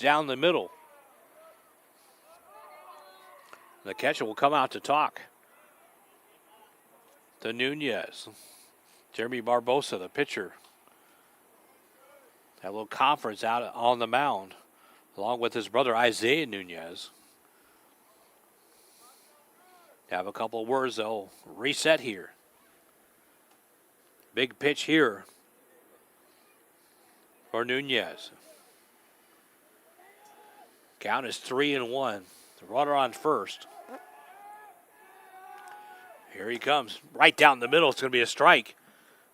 pitch down the middle. The catcher will come out to talk to Nunez. Jeremy Barbosa, the pitcher. Had a little conference out on the mound, along with his brother Isaiah Nunez. Have a couple of words, though. Reset here. Big pitch here for Nunez. Count is 3-1. The runner on first. Here he comes. Right down the middle. It's going to be a strike.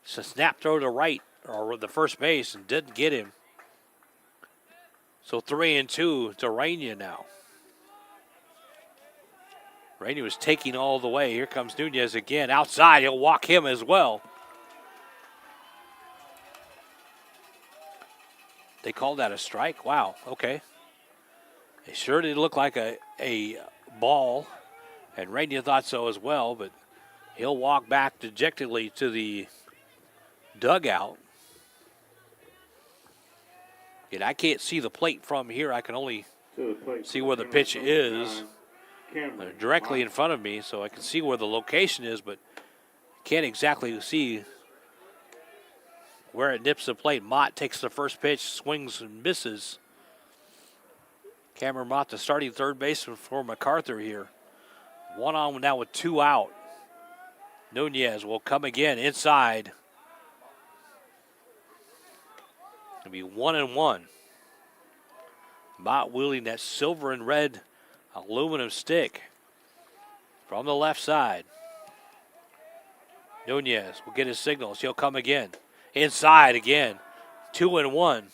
It's a snap throw to right, or the first base, and didn't get him. So 3-2 to Rainier now. Rainier was taking all the way. Here comes Nunez again. Outside, he'll walk him as well. They called that a strike? Wow, okay. It sure did look like a ball, and Rainier thought so as well, but he'll walk back dejectedly to the dugout. And I can't see the plate from here. I can only see where the pitch is directly in front of me, so I can see where the location is, but can't exactly see where it nips the plate. Mott takes the first pitch, swings and misses. Cameron Mott, the starting third baseman for MacArthur here. 1 on now with 2 out. Nunez will come again inside. It'll be 1-1. Mott wielding that silver and red aluminum stick from the left side. Nunez will get his signals. He'll come again. Inside again. 2-1.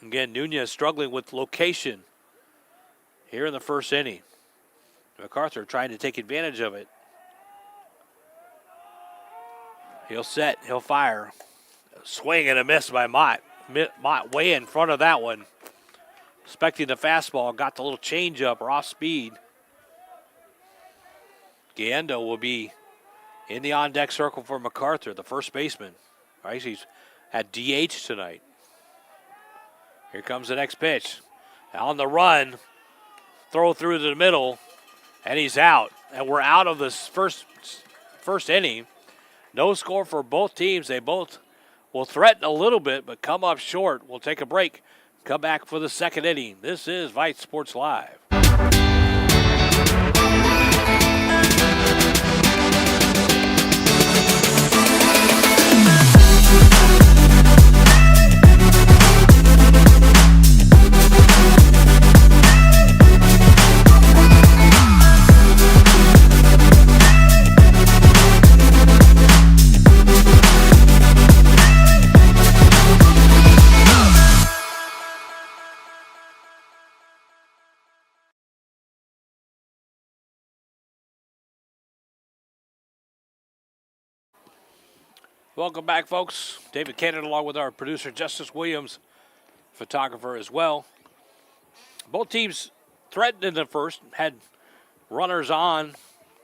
Again, Nunez struggling with location here in the first inning. MacArthur trying to take advantage of it. He'll set, he'll fire. Swing and a miss by Mott. Mott way in front of that one. Expecting the fastball, got the little change up or off speed. Gando will be in the on-deck circle for MacArthur, the first baseman. Right, he's at DH tonight. Here comes the next pitch. On the run, throw through the middle, and he's out. And we're out of this first inning. No score for both teams. They both will threaten a little bit, but come up short. We'll take a break. Come back for the second inning. This is Vype Sports Live. Welcome back, folks. David Cannon along with our producer, Justice Williams, photographer as well. Both teams threatened in the first, had runners on,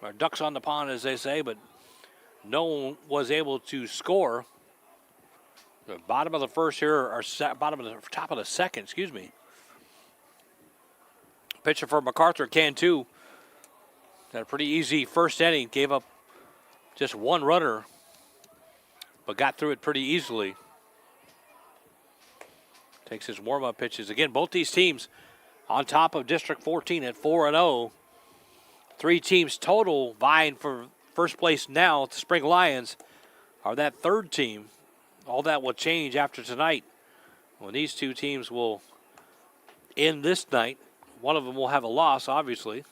or ducks on the pond, as they say, but no one was able to score. The bottom of the first here, or top of the second, excuse me. Pitcher for MacArthur, Cantu, had a pretty easy first inning, gave up just one runner, but got through it pretty easily. Takes his warm-up pitches. Again, both these teams on top of District 14 at 4-0. 3 teams total vying for first place now. The Spring Lions are that third team. All that will change after tonight when these 2 teams will end this night. One of them will have a loss, obviously.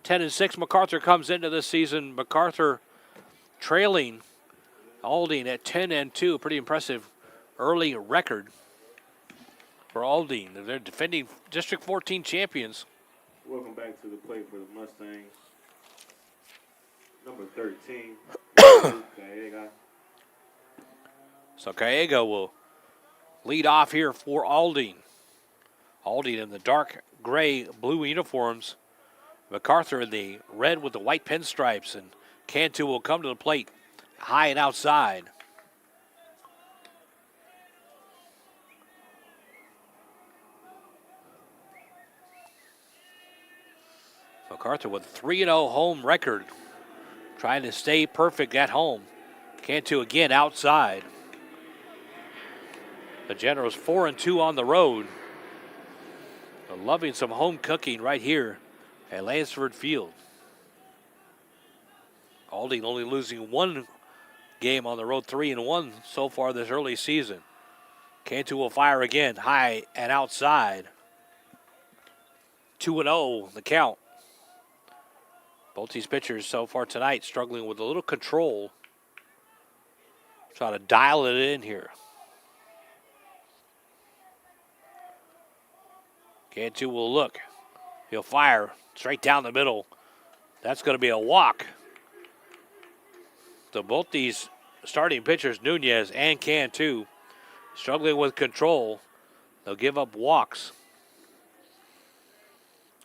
10-6, MacArthur comes into this season. MacArthur trailing Aldine at 10-2, pretty impressive early record for Aldine. They're defending District 14 champions. Welcome back to the plate for the Mustangs. Number 13. So Callega will lead off here for Aldine. Aldine in the dark gray blue uniforms. MacArthur in the red with the white pinstripes, and Cantu will come to the plate. High and outside. MacArthur with a 3-0 home record, trying to stay perfect at home. Cantu again outside. The Generals 4-2 on the road. They're loving some home cooking right here at Lansford Field. Aldine only losing one game on the road, 3-1 so far this early season. Cantu will fire again, high and outside. 2-0 the count. Both these pitchers so far tonight struggling with a little control. Trying to dial it in here. Cantu will look. He'll fire straight down the middle. That's going to be a walk. So both these starting pitchers, Nunez and Cantu, struggling with control. They'll give up walks.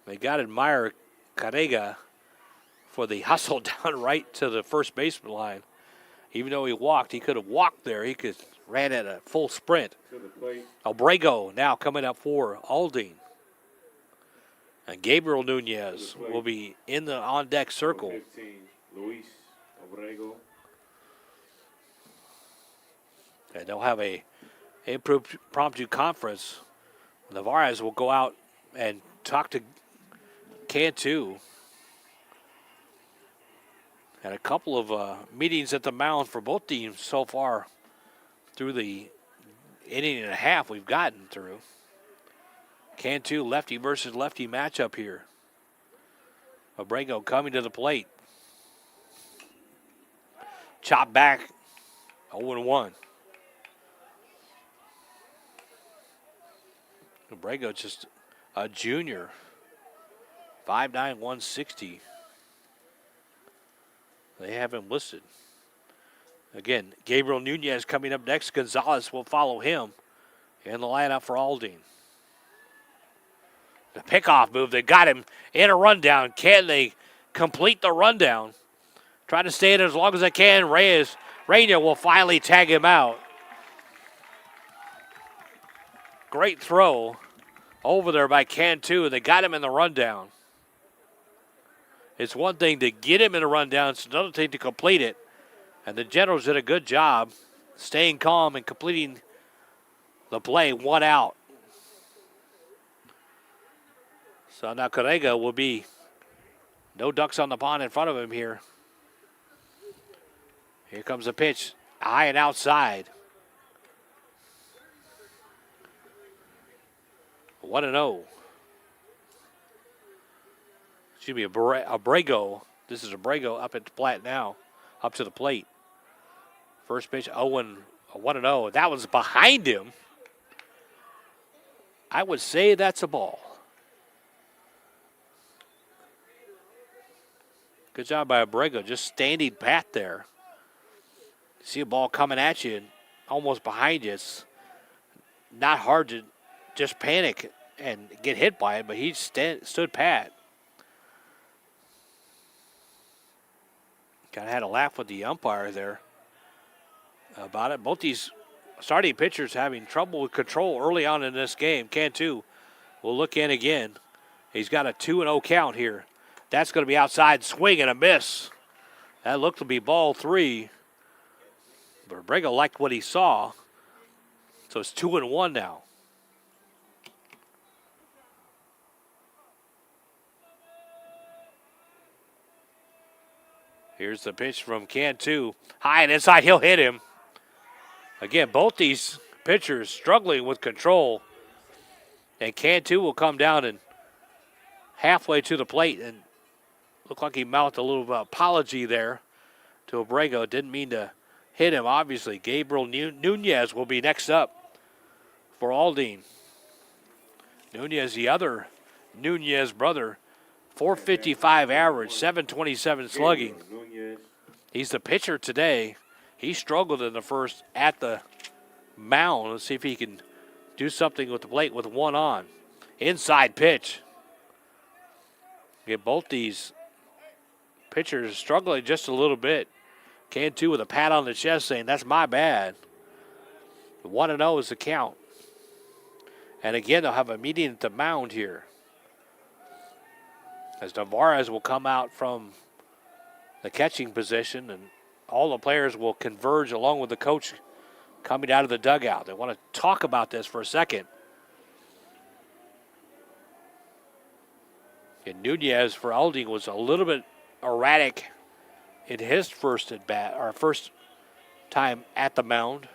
They got to admire Carrega for the hustle down right to the first baseman line. Even though he walked, he could have walked there. He could ran at a full sprint. Abrego now coming up for Aldine. And Gabriel Nunez will be in the on-deck circle. 15, Luis Abrego. And they'll have a impromptu conference. Navarez will go out and talk to Cantu. And a couple of meetings at the mound for both teams so far through the inning and a half we've gotten through. Cantu lefty versus lefty matchup here. Abrego coming to the plate. Chop back, 0-1. Abrego just a junior, 5'9", 160. They have him listed. Again, Gabriel Nunez coming up next. Gonzalez will follow him in the lineup for Aldine. The pickoff move, they got him in a rundown. Can they complete the rundown? Try to stay in as long as they can. Reyna will finally tag him out. Great throw over there by Cantu. They got him in the rundown. It's one thing to get him in a rundown. It's another thing to complete it. And the Generals did a good job staying calm and completing the play, 1 out. So now Carrega will be no ducks on the pond in front of him here. Here comes the pitch, high and outside. 1-0. Excuse me, Abrego. This is Abrego up at the plate now, up to the plate. First pitch, 1-0. That was behind him. I would say that's a ball. Good job by Abrego, just standing pat there. See a ball coming at you and almost behind you. It's not hard to just panic and get hit by it, but he stood pat. Kind of had a laugh with the umpire there about it. Both these starting pitchers having trouble with control early on in this game. Cantu will look in again. He's got a 2-0 count here. That's going to be outside, swing and a miss. That looked to be ball 3. But Abrego liked what he saw. So it's 2-1 now. Here's the pitch from Cantu. High and inside, he'll hit him. Again, both these pitchers struggling with control. And Cantu will come down and halfway to the plate and looked like he mouthed a little apology there to Abrego. Didn't mean to hit him, obviously. Gabriel Nunez will be next up for Aldine. Nunez, the other Nunez brother, 455 average, 727 slugging. He's the pitcher today. He struggled in the first at the mound. Let's see if he can do something with the plate with 1 on. Inside pitch. Get both these pitchers struggling just a little bit. Cantu with a pat on the chest saying, that's my bad. 1-0 is the count. And again, they'll have a meeting at the mound here. as Navarez will come out from the catching position, and all the players will converge along with the coach coming out of the dugout. They want to talk about this for a second. And Nunez for Aldine was a little bit erratic in his first at bat, or first time at the mound.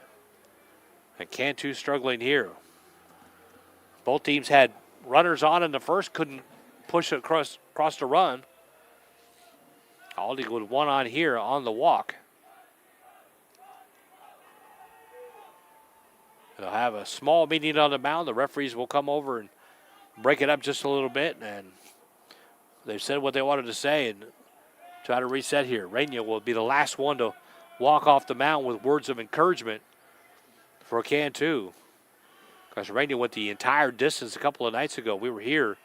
And Cantu struggling here. Both teams had runners on in the first, couldn't push it across the run. Aldine with one on here on the walk. They'll have a small meeting on the mound. The referees will come over and break it up just a little bit, and they've said what they wanted to say and try to reset here. Reina will be the last one to walk off the mound with words of encouragement for Cantu. Because Reina went the entire distance a couple of nights ago. We were here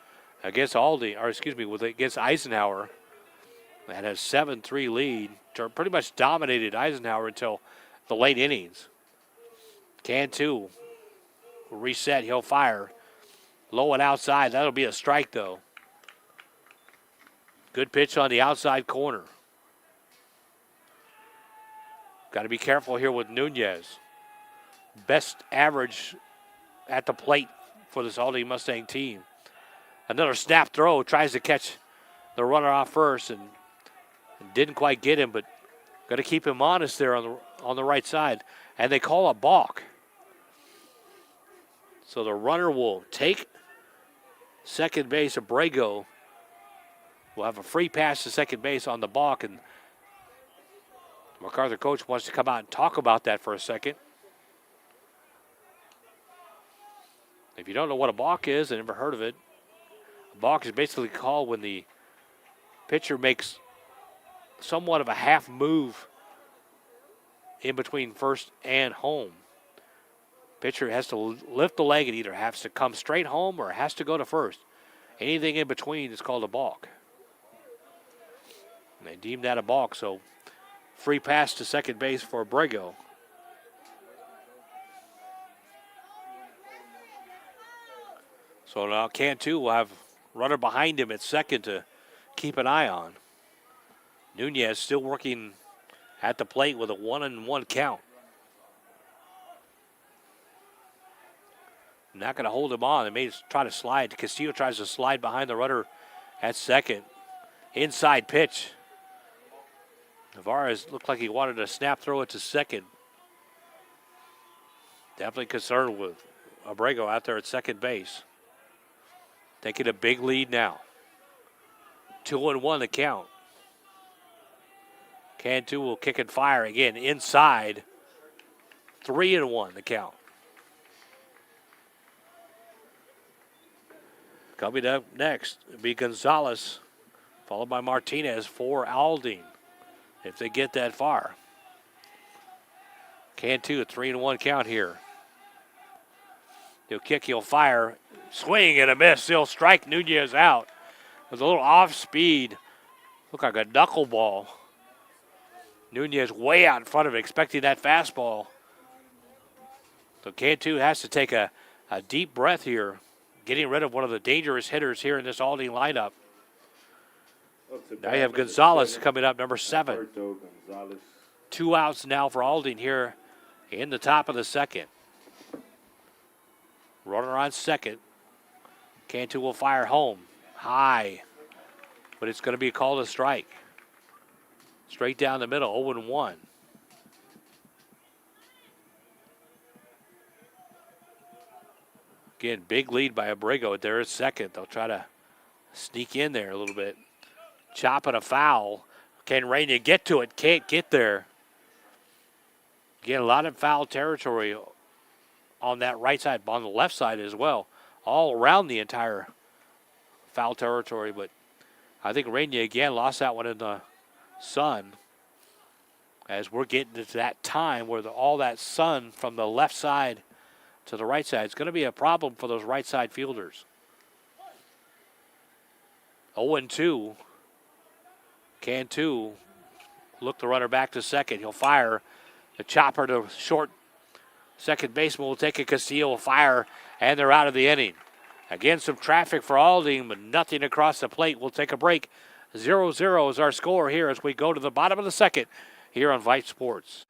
against against Eisenhower. They had a 7-3 lead. Pretty much dominated Eisenhower until the late innings. Cantu will reset. He'll fire. Low and outside. That'll be a strike, though. Good pitch on the outside corner. Got to be careful here with Nunez. Best average at the plate for this Aldine Mustang team. Another snap throw. Tries to catch the runner off first and didn't quite get him, but got to keep him honest there on the right side. And they call a balk. So the runner will take second base. Abrego will have a free pass to second base on the balk, and MacArthur coach wants to come out and talk about that for a second. If you don't know what a balk is, I never heard of it. A balk is basically called when the pitcher makes somewhat of a half move in between first and home. Pitcher has to lift the leg and either has to come straight home or has to go to first. Anything in between is called a balk. And they deemed that a balk, so free pass to second base for Abrego. So now Cantu will have runner behind him at second to keep an eye on. Nunez still working at the plate with a 1-1 count. Not going to hold him on. They may try to slide. Castillo tries to slide behind the runner at second. Inside pitch. Navarez looked like he wanted to snap throw it to second. Definitely concerned with Abrego out there at second base. Taking a big lead now. 2-1 the count. Cantu will kick and fire again inside. 3-1 the count. Coming up next will be Gonzalez, followed by Martinez for Aldine, if they get that far. Cantu, a 3-1 count here. He'll kick, he'll fire. Swing and a miss. He'll strike Nunez out. With a little off speed. Looked like a knuckleball. Nunez way out in front of it, expecting that fastball. So Cantu has to take a deep breath here, getting rid of one of the dangerous hitters here in this Aldine lineup. Now you have Gonzalez coming up, number 7. 2 outs now for Aldine here in the top of the second. Runner on second. Cantu will fire home. High. But it's going to be called a strike. Straight down the middle, 0-1. Again, big lead by Abrego. There is second. They'll try to sneak in there a little bit. Chop it a foul. Can Reina get to it? Can't get there. Again, a lot of foul territory on that right side, on the left side as well. All around the entire foul territory, but I think Reina again lost that one in the sun, as we're getting to that time where all that sun from the left side to the right side is going to be a problem for those right side fielders. 0-2. Cantu look the runner back to second. He'll fire. The chopper to short. Second baseman will take it. Castillo will fire, and they're out of the inning. Again, some traffic for Aldine, but nothing across the plate. We'll take a break. 0-0 is our score here as we go to the bottom of the second here on Vype Sports.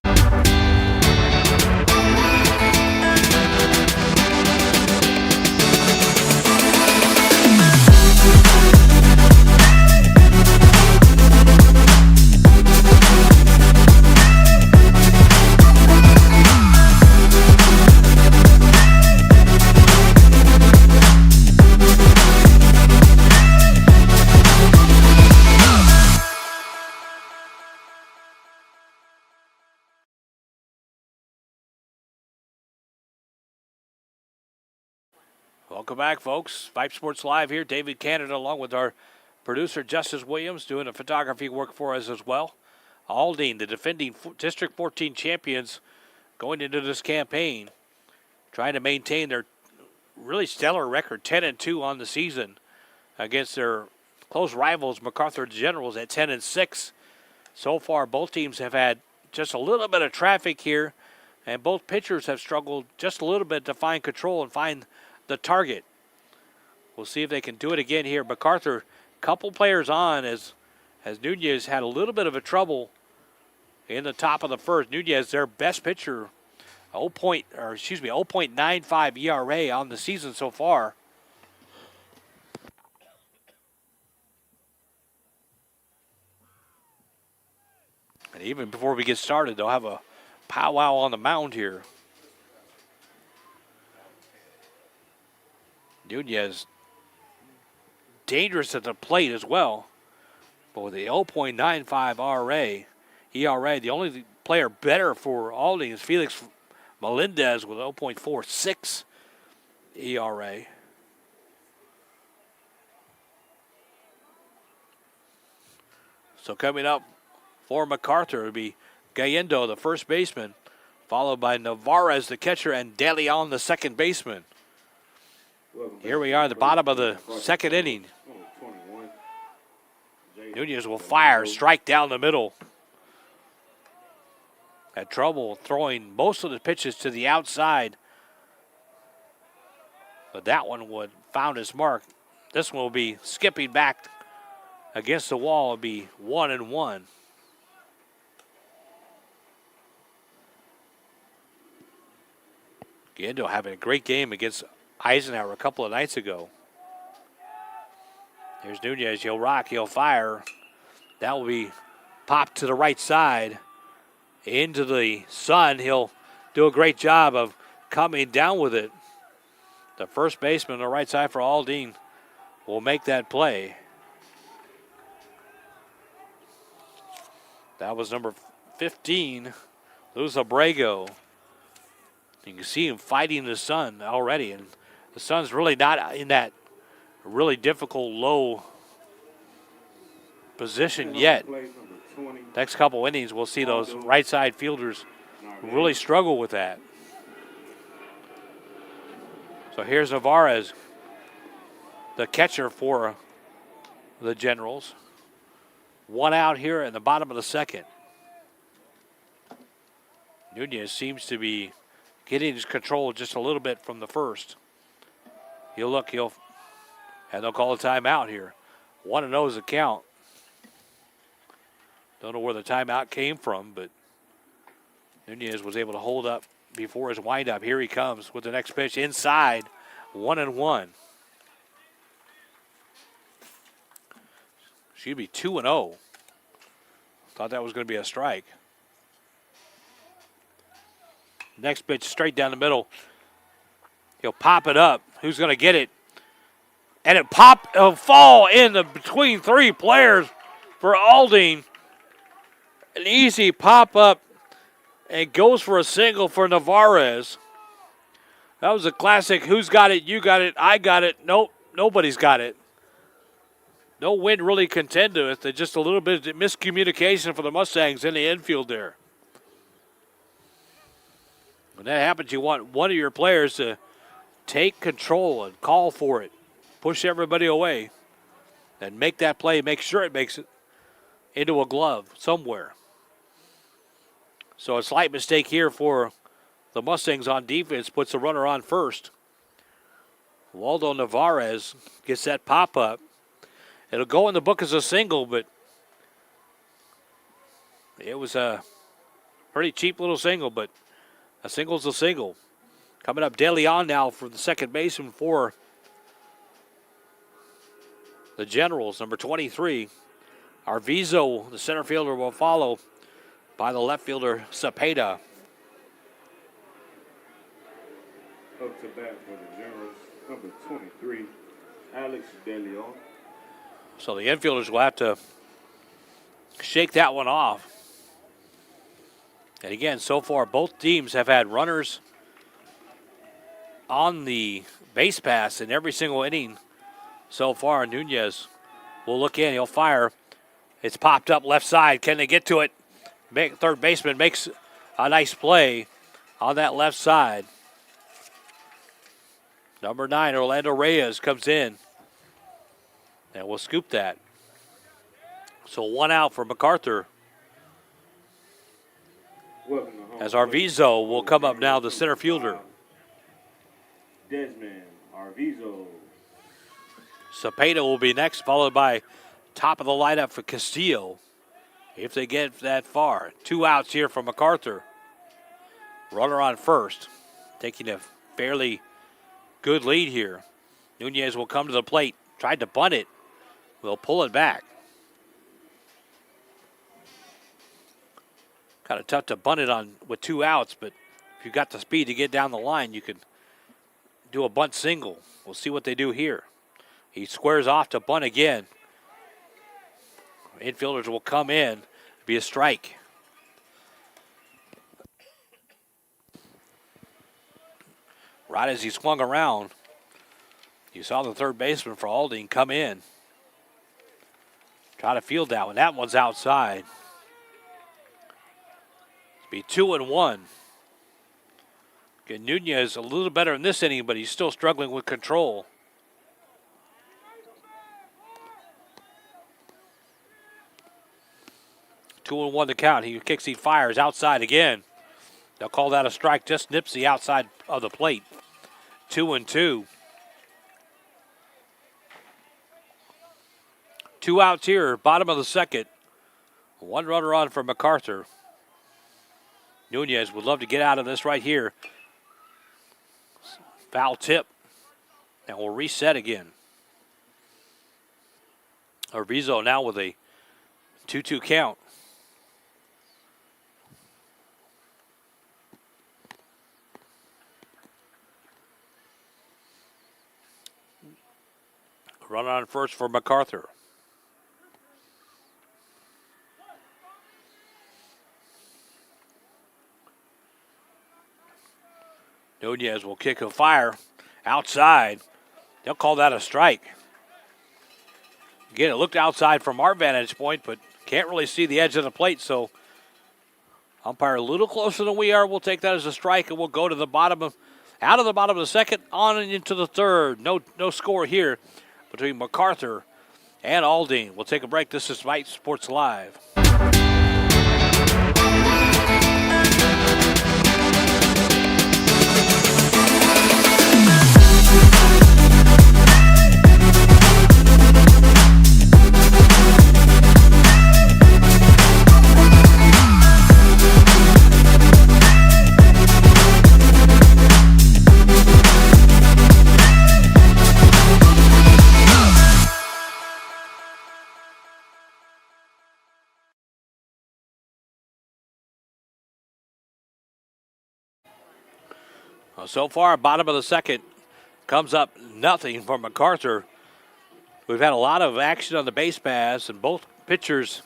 Welcome back, folks. Vype Sports Live here. David Canada along with our producer, Justice Williams, doing the photography work for us as well. Aldine, the defending District 14 champions, going into this campaign, trying to maintain their really stellar record, 10-2 on the season, against their close rivals, MacArthur Generals, at 10-6. So far, both teams have had just a little bit of traffic here, and both pitchers have struggled just a little bit to find control and find the target. We'll see if they can do it again here. MacArthur, couple players on as Nunez had a little bit of a trouble in the top of the first. Nunez, their best pitcher, 0.95 ERA on the season so far. And even before we get started, they'll have a powwow on the mound here. Nunez, dangerous at the plate as well. But with the 0.95 ERA, the only player better for Aldine is Felix Melendez with 0.46 ERA. So coming up for MacArthur, it would be Gallendo, the first baseman, followed by Navarez, the catcher, and De Leon, the second baseman. Here we are at the bottom of the second inning. Nunez will fire, strike down the middle. Had trouble throwing most of the pitches to the outside. But that one would found his mark. This one will be skipping back against the wall. It'll be 1-1. Gallendo having a great game against Eisenhower a couple of nights ago. Here's Nunez. He'll rock. He'll fire. That will be popped to the right side into the sun. He'll do a great job of coming down with it. The first baseman on the right side for Aldine will make that play. That was number 15, Luz Abrego. You can see him fighting the sun already, and the sun's really not in that really difficult low position yet. Next couple innings, we'll see those right side fielders really struggle with that. So here's Navarez, the catcher for the Generals. One out here in the bottom of the second. Nunez seems to be getting his control just a little bit from the first. He'll look, and they'll call a timeout here. 1-0 is the count. Don't know where the timeout came from, but Nunez was able to hold up before his windup. Here he comes with the next pitch inside, 1-1. Should be 2-0. Thought that was going to be a strike. Next pitch straight down the middle. He'll pop it up. Who's going to get it? And it'll fall in between three players for Aldine. An easy pop up and goes for a single for Navarez. That was a classic. Who's got it? You got it. I got it. Nope. Nobody's got it. No wind really contended with it. Just a little bit of miscommunication for the Mustangs in the infield there. When that happens, you want one of your players to take control and call for it. Push everybody away and make that play. Make sure it makes it into a glove somewhere. So a slight mistake here for the Mustangs on defense puts the runner on first. Waldo Navarez gets that pop-up. It'll go in the book as a single, but it was a pretty cheap little single, but a single's a single. Coming up, De Leon now for the second baseman for the Generals, number 23. Arvizo, the center fielder, will follow by the left fielder, Cepeda. Up to bat for the Generals, number 23, Alex De Leon. So the infielders will have to shake that one off. And again, so far, both teams have had runners on the base pass in every single inning so far. Nunez will look in. He'll fire. It's popped up left side. Can they get to it? Third baseman makes a nice play on that left side. Number 9, Orlando Reyes, comes in. And we'll scoop that. So 1 out for MacArthur. As Arvizo will come up now, the center fielder. Desmond Arvizo. Cepeda will be next, followed by top of the lineup for Castillo, if they get that far. 2 outs here from MacArthur. Runner on first, taking a fairly good lead here. Nunez will come to the plate, tried to bunt it. We'll pull it back. Kind of tough to bunt it on with 2 outs, but if you've got the speed to get down the line, you can do a bunt single. We'll see what they do here. He squares off to bunt again. Infielders will come in. Be a strike. Right as he swung around, you saw the third baseman for Aldine come in. Try to field that one. That one's outside. It'll be 2-1. Again, Nunez a little better in this inning, but he's still struggling with control. Two and 1 to count. He kicks, he fires outside again. They'll call that a strike. Just nips the outside of the plate. 2-2. 2 outs here, bottom of the second. 1 runner on for MacArthur. Nunez would love to get out of this right here. Foul tip. And we'll reset again. Arvizo now with a 2-2 count. Run on first for MacArthur. Nunez will kick a fire outside. They'll call that a strike. Again, it looked outside from our vantage point, but can't really see the edge of the plate, so umpire a little closer than we are. We'll take that as a strike, and we'll go to the bottom of, out of the bottom of the second, on and into the third. No score here between MacArthur and Aldine. We'll take a break. This is Vype Sports Live. So far, bottom of the second, comes up nothing for MacArthur. We've had a lot of action on the base pass, and both pitchers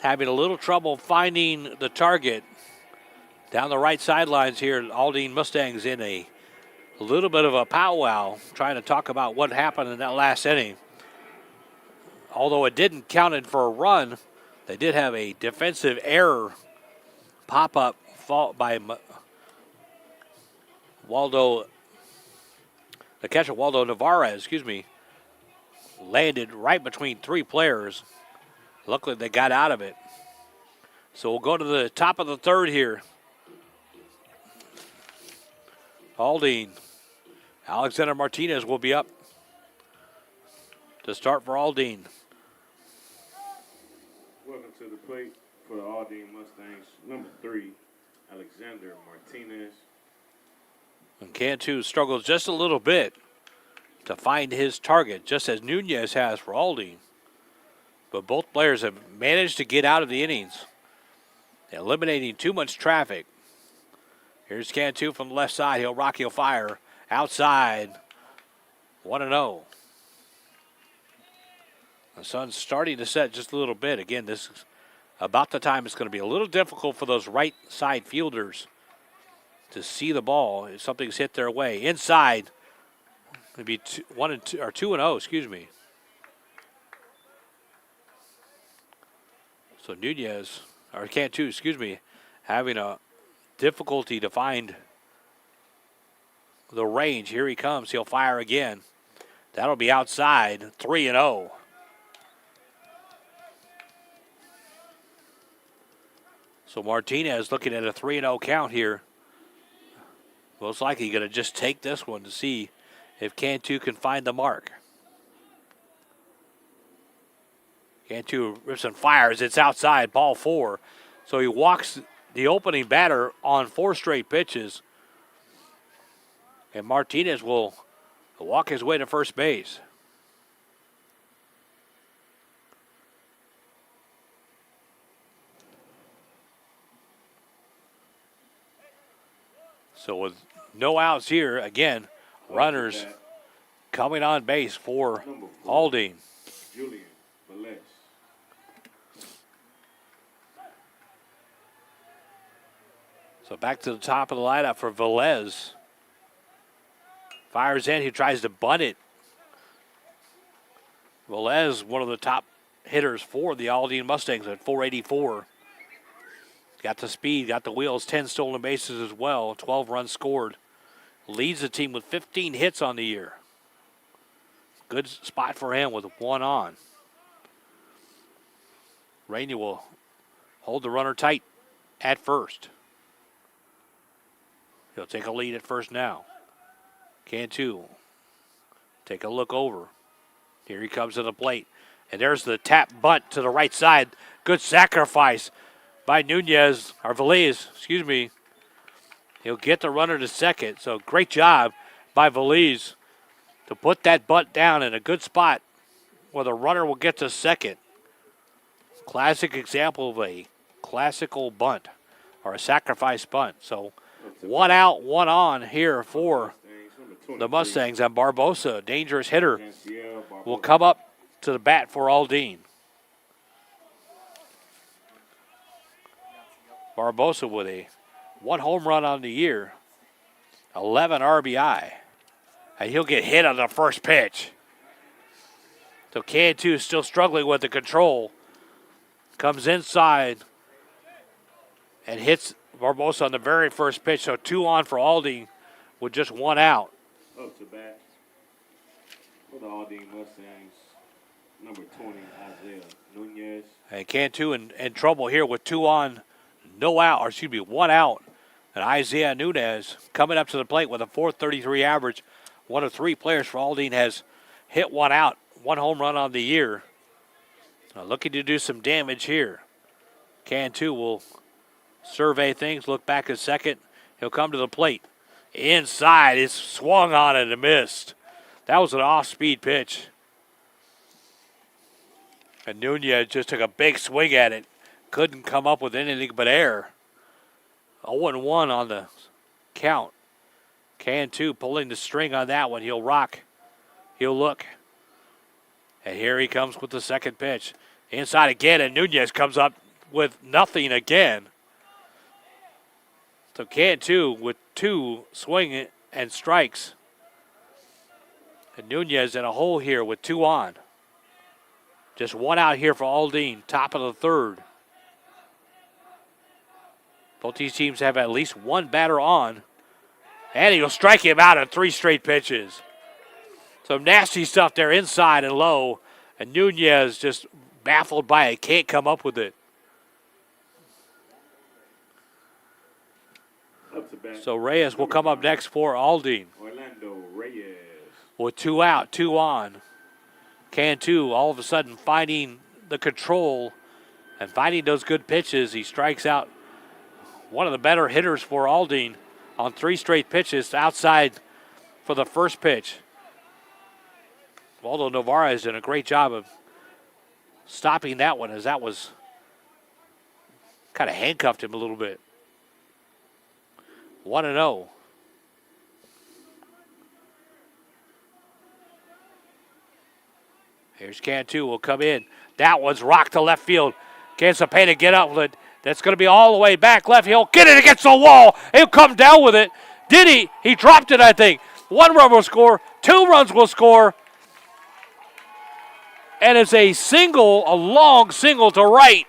having a little trouble finding the target. Down the right sidelines here, Aldine Mustangs in a little bit of a powwow, trying to talk about what happened in that last inning. Although it didn't count for a run, they did have a defensive error pop-up fault by the catcher Waldo Navarez, landed right between 3 players. Luckily, they got out of it. So we'll go to the top of the third here. Aldine Alexander Martinez will be up to start for Aldine. Welcome to the plate for the Aldine Mustangs, number 3, Alexander Martinez. And Cantu struggles just a little bit to find his target, just as Nunez has for Aldine. But both players have managed to get out of the innings, eliminating too much traffic. Here's Cantu from the left side. He'll rock, he'll fire. Outside, 1-0. The sun's starting to set just a little bit. Again, this is about the time it's going to be a little difficult for those right side fielders to see the ball if something's hit their way. Inside, it'd be 2-0, excuse me. So Nunez, or Cantu, excuse me, having a difficulty to find the range. Here he comes. He'll fire again. That'll be outside. 3-0. So Martinez looking at a 3-0 count here. Most likely going to just take this one to see if Cantu can find the mark. Cantu rips and fires. It's outside. Ball 4. So he walks the opening batter on 4 straight pitches. And Martinez will walk his way to first base. So with no outs here, again, runners coming on base for Aldine. Julian Velez. So back to the top of the lineup for Velez. Fires in. He tries to bunt it. Velez, one of the top hitters for the Aldine Mustangs at 484. Got the speed, got the wheels, 10 stolen bases as well, 12 runs scored. Leads the team with 15 hits on the year. Good spot for him with 1 on. Rainey will hold the runner tight at first. He'll take a lead at first now. Cantu take a look over. Here he comes to the plate. And there's the tap bunt to the right side. Good sacrifice by Nunez, or Velez, excuse me. He'll get the runner to second. So great job by Velez to put that bunt down in a good spot where the runner will get to second. Classic example of a classical bunt or a sacrifice bunt. So 1 out, 1 on here for the Mustangs. And Barbosa, dangerous hitter, will come up to the bat for Aldine. Barbosa with a 1 home run on the year, 11 RBI. And he'll get hit on the first pitch. So Cantu is still struggling with the control. Comes inside and hits Barbosa on the very first pitch. So 2 on for Aldine with just 1 out. Up to bat for the Aldine Mustangs, number 20, Isaiah Nunez. And Cantu in trouble here with 2 on, no out, or excuse me, 1 out. And Isaiah Nunez coming up to the plate with a .433 average. One of 3 players for Aldine has hit 1 out, 1 home run on the year. Looking to do some damage here. Cantu will survey things, look back at second. He'll come to the plate. Inside, it's swung on it and missed. That was an off-speed pitch. And Nunez just took a big swing at it. Couldn't come up with anything but air. 0-1 on the count. Cantu pulling the string on that one. He'll rock. He'll look. And here he comes with the second pitch. Inside again, and Nunez comes up with nothing again. So Cantu with 2 swing and strikes. And Nunez in a hole here with 2 on. Just 1 out here for Aldine, top of the 3rd. Both these teams have at least 1 batter on. And he'll strike him out at 3 straight pitches. Some nasty stuff there inside and low. And Nunez just baffled by it, can't come up with it. Up to bat. So Reyes will come up next for Aldine. Orlando Reyes. with 2 out, 2 on. Cantu all of a sudden finding the control and finding those good pitches. He strikes out one of the better hitters for Aldine on 3 straight pitches outside for the first pitch. Waldo Navarez did a great job of stopping that one, as that was kind of handcuffed him a little bit. 1-0. Here's Cantu, will come in. That one's rocked to left field. Can Cepeda get up with it? That's going to be all the way back left. He'll get it against the wall. He'll come down with it. Did he? He dropped it, I think. 1 run will score. 2 runs will score. And it's a long single to right.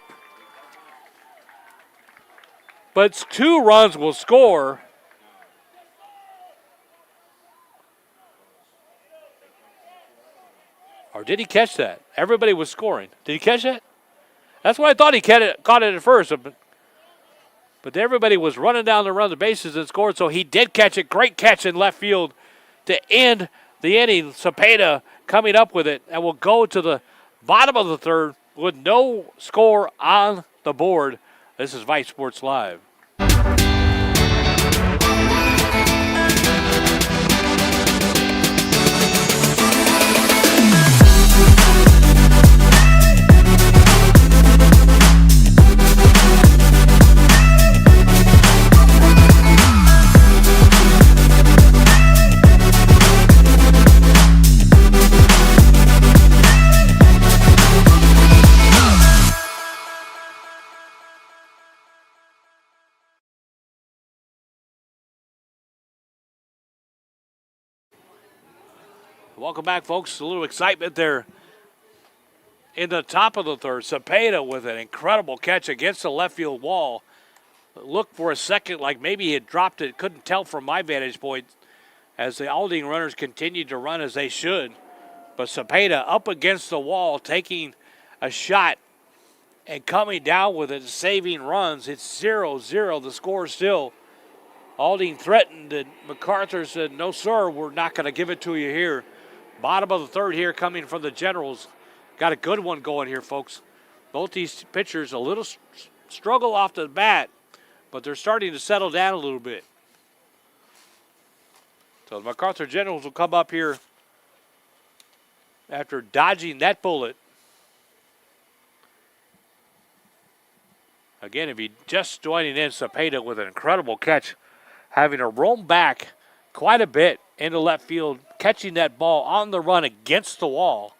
But 2 runs will score. Or did he catch that? Everybody was scoring. Did he catch that? That's what I thought he caught it at first. But everybody was running down the bases and scored, so he did catch it. Great catch in left field to end the inning. Cepeda coming up with it, and will go to the bottom of the third with no score on the board. This is Vype Sports Live. Welcome back, folks. A little excitement there in the top of the third. Cepeda with an incredible catch against the left field wall. Looked for a second like maybe he had dropped it. Couldn't tell from my vantage point as the Aldine runners continued to run as they should. But Cepeda up against the wall, taking a shot and coming down with it, saving runs. It's 0-0. The score still. Aldine threatened, and MacArthur said, no, sir, we're not going to give it to you here. Bottom of the third here coming from the Generals. Got a good one going here, folks. Both these pitchers a little struggle off the bat, but they're starting to settle down a little bit. So the MacArthur Generals will come up here after dodging that bullet. Again, if you just joining in, Cepeda with an incredible catch, having to roam back quite a bit into left field, catching that ball on the run against the wall.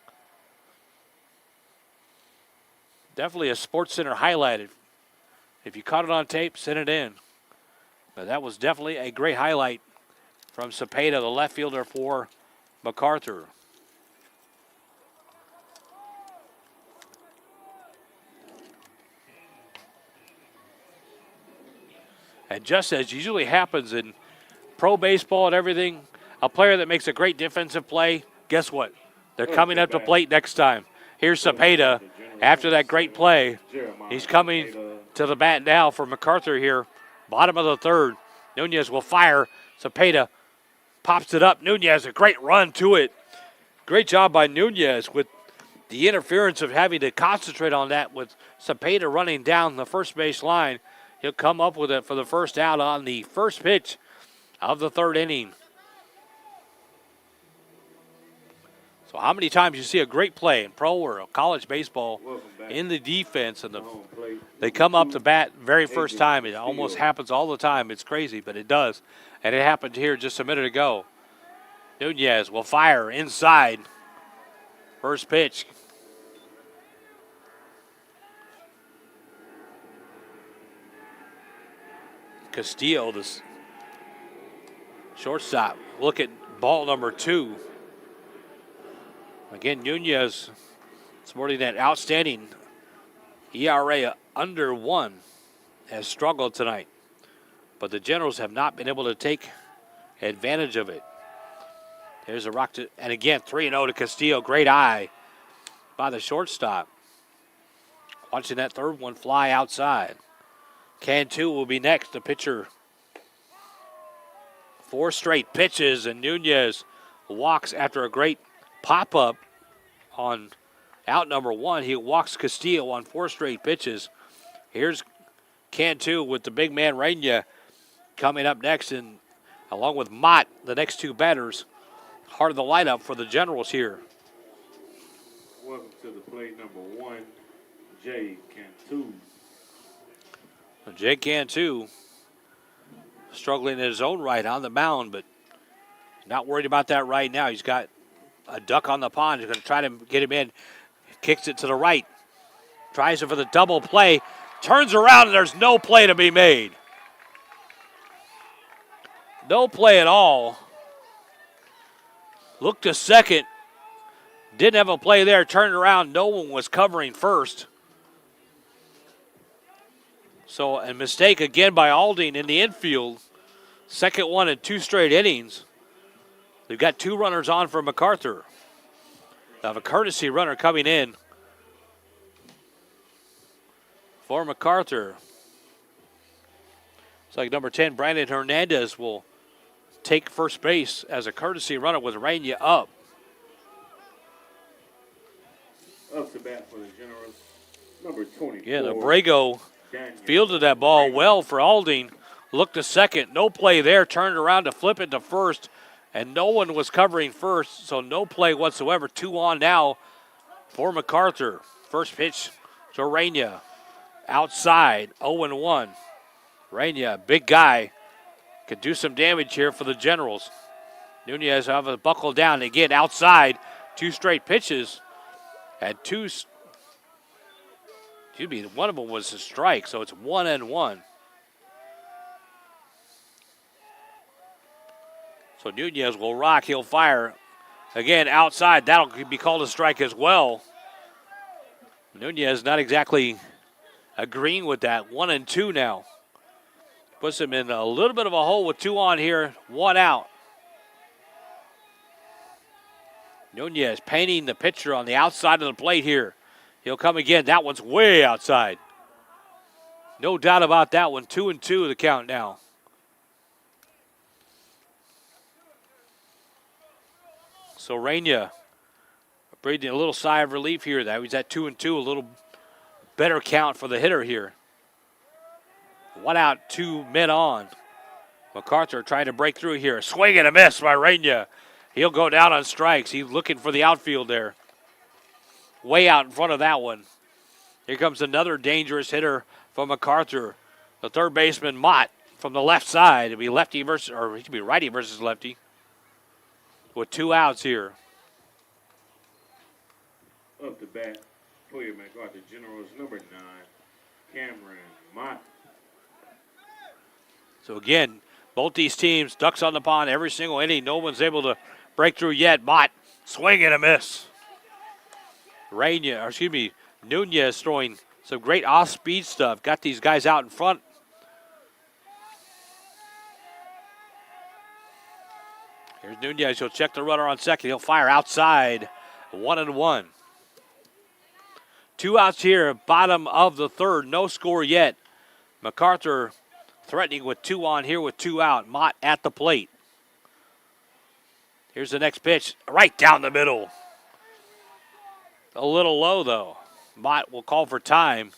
Definitely a SportsCenter highlight. If you caught it on tape, send it in. But that was definitely a great highlight from Cepeda, the left fielder for MacArthur. And just as usually happens in pro baseball and everything, a player that makes a great defensive play, guess what? They're coming up to plate next time. Here's Cepeda after that great play. He's coming to the bat now for MacArthur here. Bottom of the third. Nunez will fire. Cepeda pops it up. Nunez, a great run to it. Great job by Nunez with the interference of having to concentrate on that with Cepeda running down the first base line. He'll come up with it for the first out on the first pitch of the third inning. So how many times you see a great play in pro or college baseball in the defense and they come up to bat very first time. It almost happens all the time. It's crazy, but it does. And it happened here just a minute ago. Nunez will fire inside. First pitch. Castillo, this shortstop. Look at ball number 2. Again, Nunez sporting that outstanding ERA under 1 has struggled tonight. But the Generals have not been able to take advantage of it. There's a rock to, and again, 3-0 to Castillo. Great eye by the shortstop. Watching that third one fly outside. Cantu will be next, the pitcher. 4 straight pitches, and Nunez walks after a great pop-up on out number 1. He walks Castillo on 4 straight pitches. Here's Cantu with the big man Reyna coming up next, and along with Mott, the next 2 batters, heart of the lineup for the Generals here. Welcome to the plate, number 1, Jay Cantu. Jay Cantu struggling in his own right on the mound, but not worried about that right now. He's got a duck on the pond. He's going to try to get him in. Kicks it to the right. Tries it for the double play. Turns around, and there's no play to be made. No play at all. Looked to second. Didn't have a play there. Turned around. No one was covering first. So a mistake again by Aldine in the infield. Second one in 2 straight innings. They've got 2 runners on for MacArthur. They have a courtesy runner coming in for MacArthur. It's like number 10, Brandon Hernandez, will take first base as a courtesy runner with Reyna up. Up to bat for the Generals, number 24. Yeah, the Abrego fielded that ball well for Aldine. Looked to second, no play there. Turned around to flip it to first, and no one was covering first, so no play whatsoever. 2 on now for MacArthur. First pitch to Reyna. Outside, 0-1. Reyna, big guy, could do some damage here for the Generals. Nunez have a buckle down. Again, outside, 2 straight pitches. Had 2, excuse me, one of them was a strike, so it's 1-1. So Nunez will rock, he'll fire. Again, outside, that'll be called a strike as well. Nunez not exactly agreeing with that. 1-2 now. Puts him in a little bit of a hole with 2 on here, 1 out. Nunez painting the pitcher on the outside of the plate here. He'll come again. That one's way outside. No doubt about that one. 2-2 the count now. So Reyna breathing a little sigh of relief here. That he's at 2-2, a little better count for the hitter here. 1 out, 2 men on. MacArthur trying to break through here. Swing and a miss by Reyna. He'll go down on strikes. He's looking for the outfield there. Way out in front of that one. Here comes another dangerous hitter from MacArthur. The third baseman, Mott, from the left side. It'll be lefty versus, or it could be righty versus lefty. With 2 outs here. Up the bat for your MacArthur Generals, number 9, Cameron Mott. So again, both these teams, ducks on the pond every single inning. No one's able to break through yet. Mott, swing and a miss. Nunez throwing some great off-speed stuff. Got these guys out in front. Here's Nunez. He'll check the runner on second. He'll fire outside. 1-1. 2 outs here, bottom of the third. No score yet. MacArthur threatening with 2 on here with 2 out. Mott at the plate. Here's the next pitch. Right down the middle. A little low, though. Mott will call for time.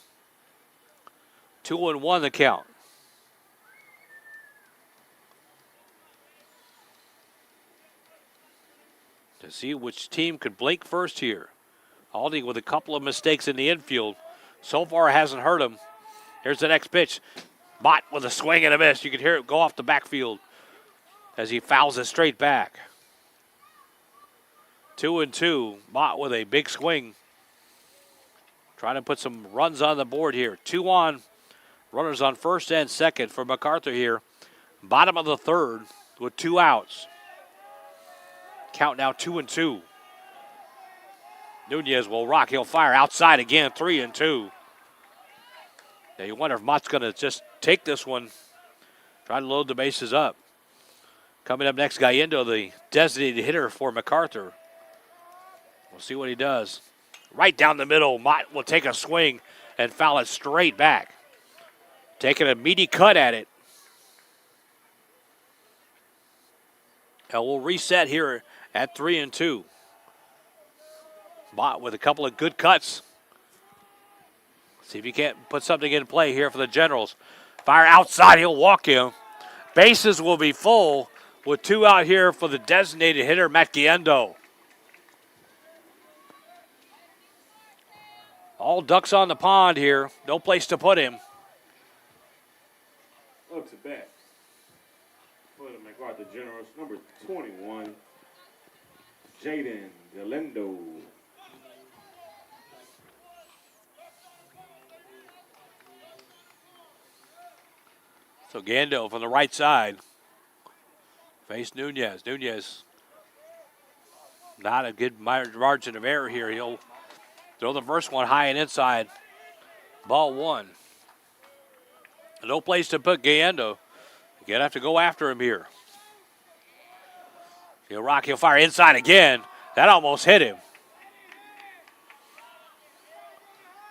2-1 the count. To see which team could blink first here. Aldine with a couple of mistakes in the infield. So far hasn't hurt him. Here's the next pitch. Mott with a swing and a miss. You can hear it go off the backfield as he fouls it straight back. 2-2. Mott with a big swing. Trying to put some runs on the board here. 2 on. Runners on first and second for MacArthur here. Bottom of the third with 2 outs. Count now 2-2. Nunez will rock. He'll fire outside again. 3-2. Now you wonder if Mott's going to just take this one. Try to load the bases up. Coming up next, Gallendo, the designated hitter for MacArthur. We'll see what he does. Right down the middle. Mott will take a swing and foul it straight back. Taking a meaty cut at it. And we'll reset here at 3-2. Bott with a couple of good cuts. See if he can't put something in play here for the Generals. Fire outside, he'll walk him. Bases will be full with 2 out here for the designated hitter, Matt Giendo. All ducks on the pond here. No place to put him. Up to bat for the MacArthur Generals, number 21, Jaden Galindo. So Gando from the right side. Face Nunez. Nunez, not a good margin of error here. He'll throw the first one high and inside. Ball 1. No place to put Gando. You're going to have to go after him here. He'll rock, he'll fire inside again. That almost hit him.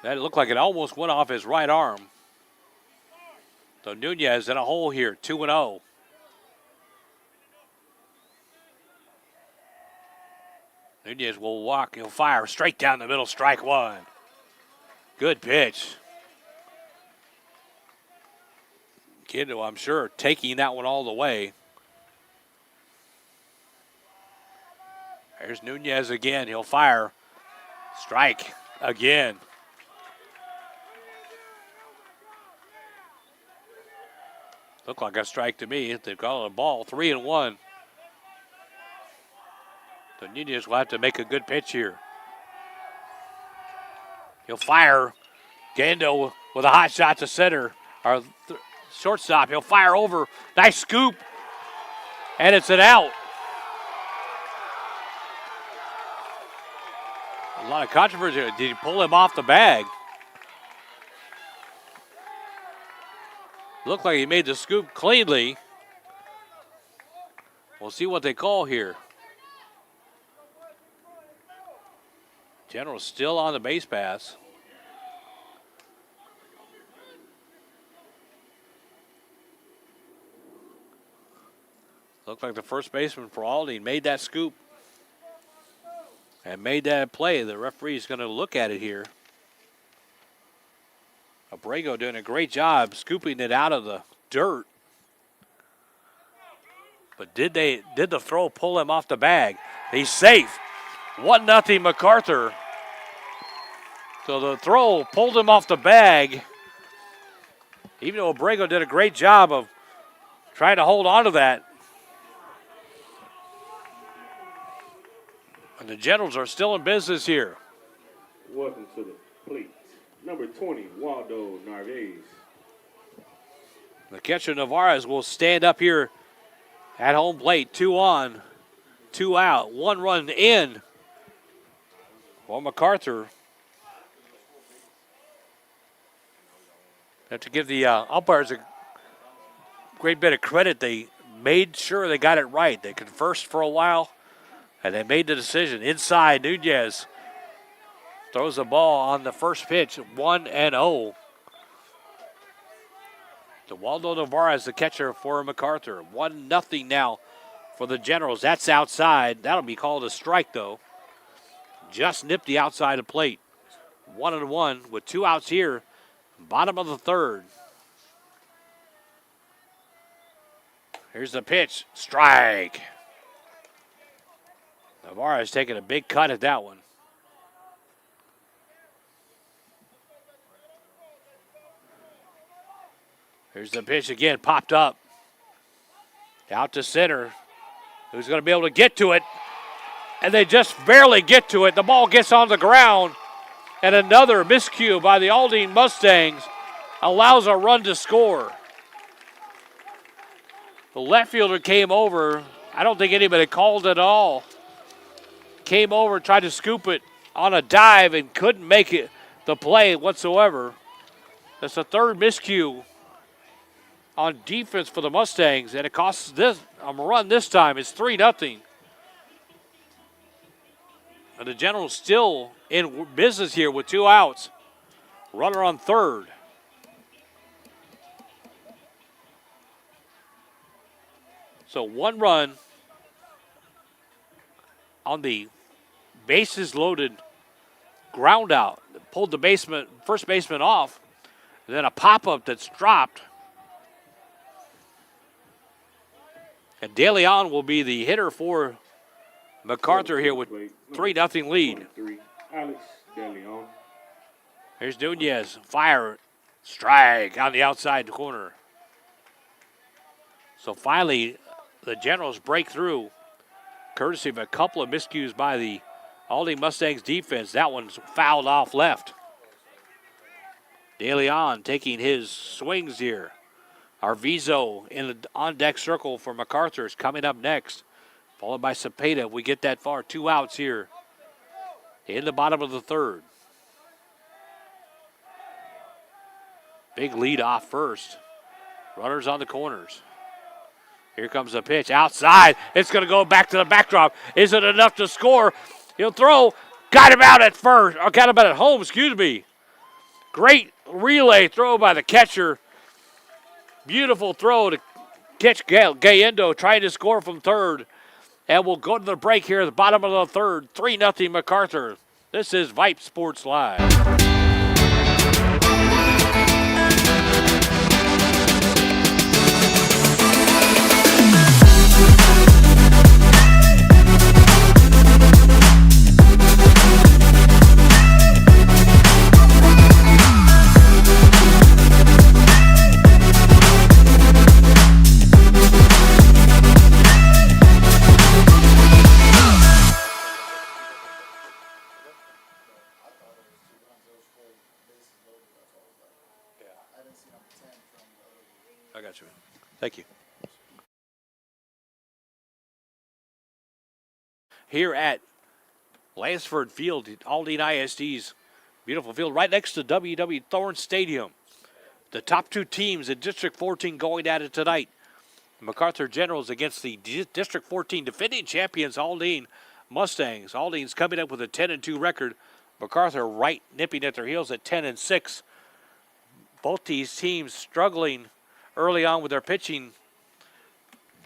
That looked like it almost went off his right arm. So Nunez in a hole here, 2-0. Nunez will walk, he'll fire straight down the middle, strike 1. Good pitch. Kiddo, I'm sure, taking that one all the way. There's Nunez again, he'll fire. Strike again. Looked like a strike to me. They've got a ball, 3-1. So Nunez will have to make a good pitch here. He'll fire. Gando with a hot shot to center. Or shortstop. He'll fire over. Nice scoop. And it's an out. A lot of controversy. Did he pull him off the bag? Looked like he made the scoop cleanly. We'll see what they call here. General's still on the base pass. Looked like the first baseman for Aldine made that scoop and made that play. The referee is going to look at it here. Abrego doing a great job scooping it out of the dirt. But did the throw pull him off the bag? He's safe. 1-0 MacArthur. So the throw pulled him off the bag. Even though Abrego did a great job of trying to hold on to that. And the Generals are still in business here. Welcome to the plate. Number 20, Waldo Narvaez. The catcher Navarez will stand up here at home plate. 2 on, 2 out, 1 run in. Well, MacArthur. Have to give the umpires a great bit of credit. They made sure they got it right. They conversed for a while, and they made the decision. Inside, Nunez throws the ball on the first pitch, 1-0. To Waldo Navarez, the catcher for MacArthur. 1-0 now for the Generals. That's outside. That'll be called a strike, though. Just nipped the outside of plate. 1-1 with 2 outs here. Bottom of the third. Here's the pitch. Strike. Navarez taking a big cut at that one. Here's the pitch again. Popped up. Out to center. Who's going to be able to get to it? And they just barely get to it. The ball gets on the ground. And another miscue by the Aldine Mustangs allows a run to score. The left fielder came over. I don't think anybody called it at all. Came over, tried to scoop it on a dive and couldn't make it the play whatsoever. That's the third miscue on defense for the Mustangs, and it costs this a run this time. It's 3-0. And the Generals still in business here with 2 outs. Runner on third. So 1 run on the bases loaded ground out. Pulled the first baseman off. And then a pop-up that's dropped. And De Leon will be the hitter for MacArthur here with 3-0 lead. Alex De Leon. Here's Nunez. Fire. Strike on the outside corner. So finally, the Generals break through, courtesy of a couple of miscues by the Aldine Mustangs defense. That one's fouled off left. De Leon taking his swings here. Arvizo in the on-deck circle for MacArthur is coming up next, followed by Cepeda. If we get that far, 2 outs here in the bottom of the third. Big lead off first. Runners on the corners. Here comes the pitch outside. It's going to go back to the backdrop. Is it enough to score? He'll throw. Got him out at first. Or got him out at home, excuse me. Great relay throw by the catcher. Beautiful throw to catch Gayendo trying to score from third. And we'll go to the break here at the bottom of the third. 3-0 MacArthur. This is Vype Sports Live. I got you. Thank you. Here at Lansford Field, Aldine ISD's beautiful field, right next to W.W. Thorne Stadium. The top 2 teams in District 14 going at it tonight. MacArthur Generals against the District 14 defending champions, Aldine Mustangs. Aldine's coming up with a 10-2 record. MacArthur right nipping at their heels at 10-6. Both these teams struggling early on with their pitching,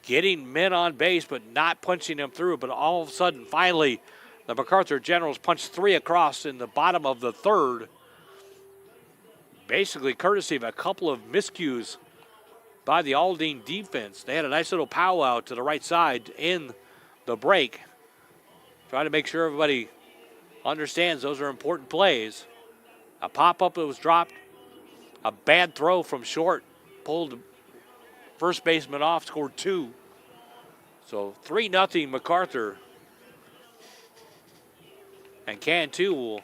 getting men on base but not punching them through. But all of a sudden, finally, the MacArthur Generals punched 3 across in the bottom of the third, basically courtesy of a couple of miscues by the Aldine defense. They had a nice little powwow to the right side in the break, trying to make sure everybody understands those are important plays. A pop-up that was dropped, a bad throw from short, pulled first baseman off, scored 2. So 3-0 MacArthur. And Cantu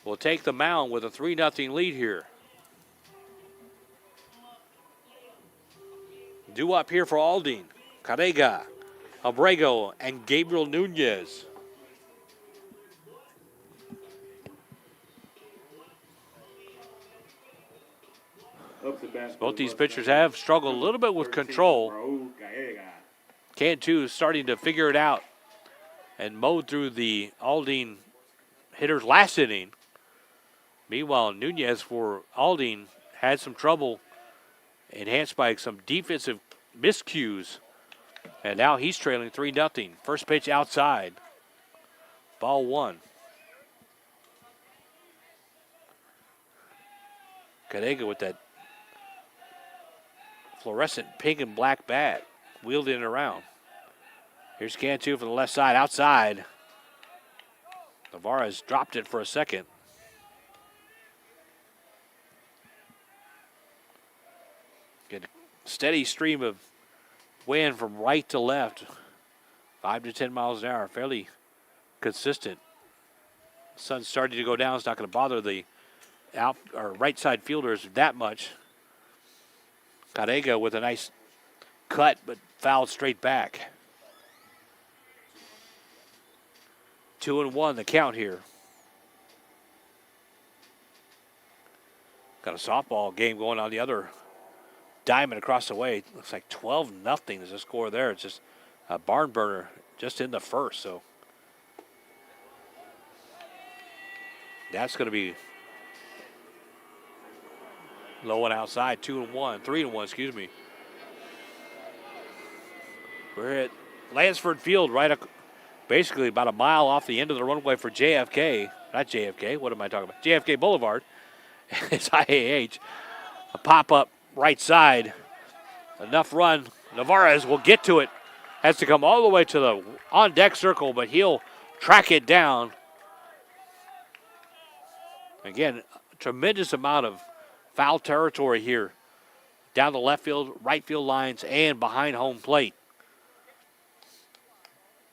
will take the mound with a 3-0 lead here. Due up here for Aldine. Carrega, Abrego, and Gabriel Nunez. Both these pitchers have struggled a little bit with control. Cantu is starting to figure it out and mowed through the Aldine hitters last inning. Meanwhile, Nunez for Aldine had some trouble, enhanced by some defensive miscues. And now he's trailing 3-0. First pitch outside. Ball 1. Carrega with that fluorescent pink and black bat, wheeled it around. Here's Cantu from the left side, outside. Navarez dropped it for a second. Get a steady stream of wind from right to left, 5 to 10 miles an hour, fairly consistent. Sun's starting to go down. It's not going to bother the out or right side fielders that much. Carrega with a nice cut, but fouled straight back. 2-1 the count here. Got a softball game going on the other diamond across the way. Looks like 12-0 is the score there. It's just a barn burner just in the first. So that's going to be low and outside. 2-1, 3-1, excuse me. We're at Lansford Field, right basically about a mile off the end of the runway for JFK. Not JFK, what am I talking about? JFK Boulevard. It's IAH. A pop-up right side. Enough run. Navarez will get to it. Has to come all the way to the on-deck circle, but he'll track it down. Again, tremendous amount of foul territory here. Down the left field, right field lines, and behind home plate.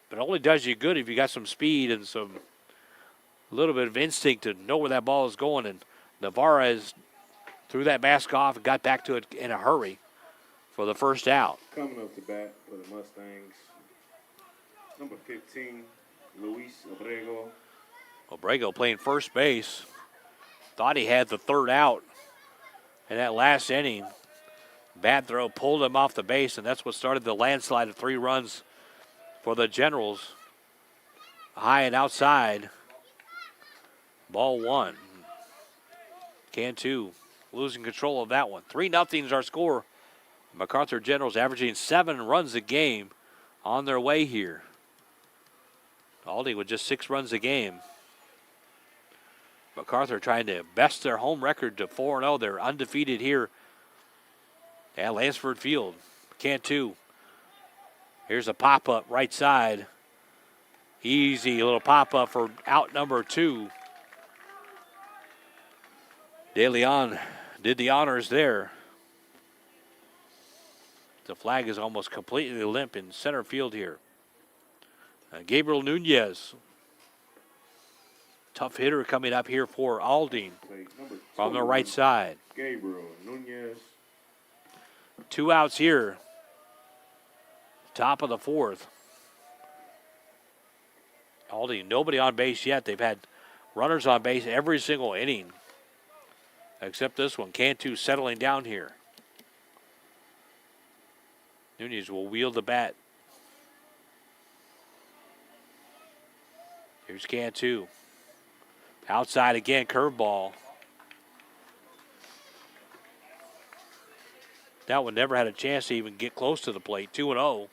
But it only does you good if you got some speed and a little bit of instinct to know where that ball is going. And Navarez threw that mask off and got back to it in a hurry for the first out. Coming up to bat for the Mustangs, number 15, Luis Abrego. Abrego playing first base. Thought he had the third out in that last inning. Bad throw pulled him off the base, and that's what started the landslide of 3 runs for the Generals. High and outside. Ball 1. Cantu losing control of that one. 3-0 is our score. MacArthur Generals averaging 7 runs a game on their way here. Aldine with just 6 runs a game. MacArthur trying to best their home record to 4-0. They're undefeated here at Lansford Field. Cantu. Here's a pop-up right side. Easy little pop-up for out number 2. De Leon did the honors there. The flag is almost completely limp in center field here. Gabriel Nunez. Tough hitter coming up here for Aldine on the right side. Gabriel Nunez. 2 outs here. Top of the 4th. Aldine, nobody on base yet. They've had runners on base every single inning. Except this one. Cantu settling down here. Nunez will wield the bat. Here's Cantu. Outside again, curveball. That one never had a chance to even get close to the plate. 2-0.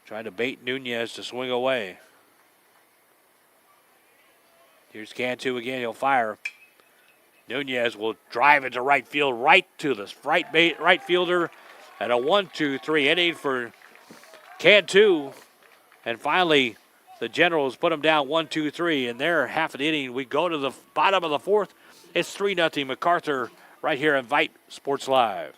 Trying to bait Nunez to swing away. Here's Cantu again. He'll fire. Nunez will drive into right field, right to the right fielder. And a 1-2-3 inning for Cantu. And finally, the Generals put them down 1-2-3. And there, half an inning, we go to the bottom of the 4th. It's 3-0 MacArthur right here at Vype Sports Live.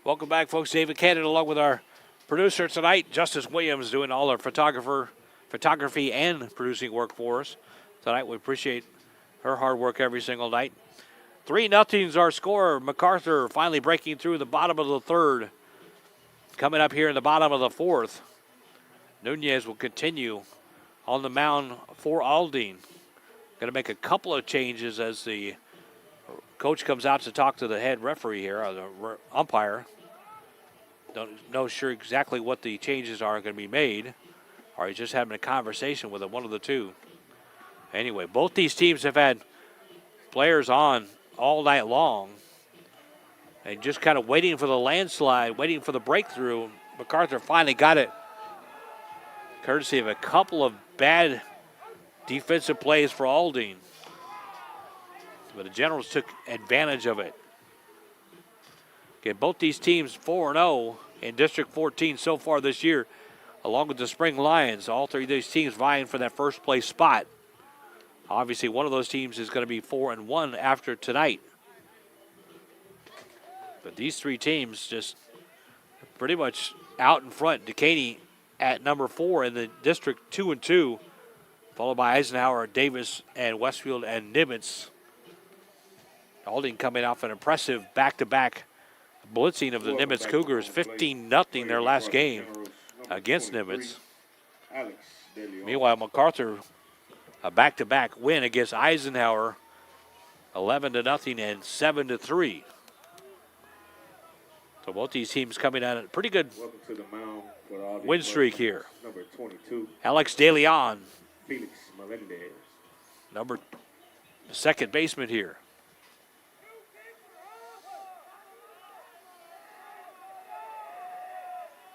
Welcome back, folks. David Cannon along with our producer tonight, Justice Williams, doing all our photography and producing work for us tonight. We appreciate her hard work every single night. 3-0 is our score. MacArthur finally breaking through the bottom of the 3rd. Coming up here in the bottom of the 4th. Nunez will continue on the mound for Aldine. Going to make a couple of changes as the coach comes out to talk to the head referee here, or the umpire. Don't know sure exactly what the changes are going to be made, or he's just having a conversation with him, one of the two. Anyway, both these teams have had players on all night long and just kind of waiting for the landslide, waiting for the breakthrough. MacArthur finally got it, courtesy of a couple of bad defensive plays for Aldine. But the Generals took advantage of it. Okay, both these teams 4-0 in District 14 so far this year, along with the Spring Lions. All 3 of these teams vying for that first place spot. Obviously, one of those teams is going to be 4-1 after tonight. But these 3 teams just pretty much out in front. Decaney at number 4 in the District 2-2, followed by Eisenhower, Davis, and Westfield and Nimitz. Aldine coming off an impressive back-to-back blitzing of the Nimitz Cougars, 15-0 their last game against Nimitz. Meanwhile, MacArthur, a back-to-back win against Eisenhower, 11-0 and 7-3. So both these teams coming on a pretty good win streak here. Number 22, Alex DeLeon, Felix Melendez. second baseman here.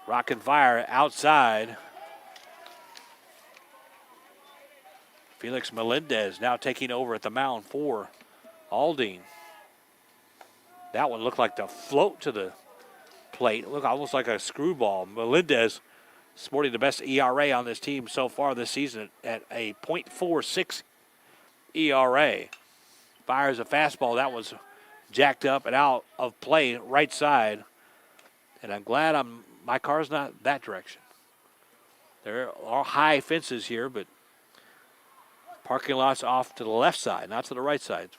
Rockin' fire outside. Felix Melendez now taking over at the mound for Aldine. That one looked like the float to the plate. It looked almost like a screwball. Melendez sporting the best ERA on this team so far this season at a .46 ERA. Fires a fastball. That was jacked up and out of play right side. And I'm glad my car's not that direction. There are high fences here, but parking lot's off to the left side, not to the right side.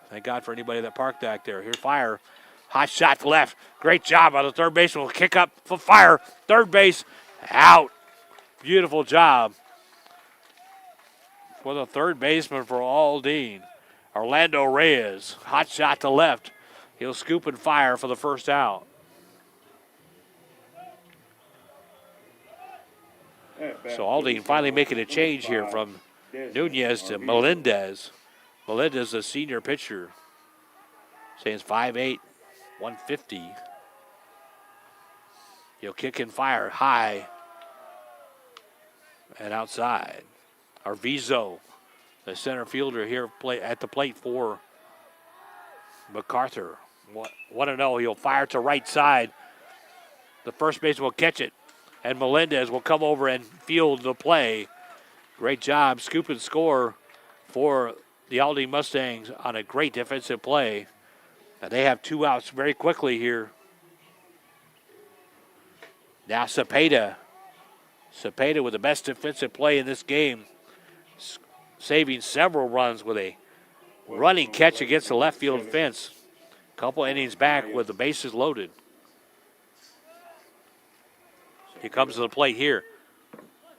Thank God for anybody that parked back there. Here's fire. Hot shot to left. Great job by the third baseman. Will kick up for fire. Third base out. Beautiful job for the third baseman for Aldine. Orlando Reyes. Hot shot to left. He'll scoop and fire for the first out. So Aldine finally making a change here from Nunez to Melendez. Melendez, a senior pitcher, stands 5'8", 150. He'll kick and fire high and outside. Arvizo, the center fielder here at the plate for MacArthur. 1-0, he'll fire to right side. The first baseman will catch it, and Melendez will come over and field the play. Great job, scoop and score for the Aldine Mustangs on a great defensive play. And they have two outs very quickly here. Now Cepeda. Cepeda with the best defensive play in this game, saving several runs with a running catch against the left field fence. Couple innings back with the bases loaded. He comes to the plate here.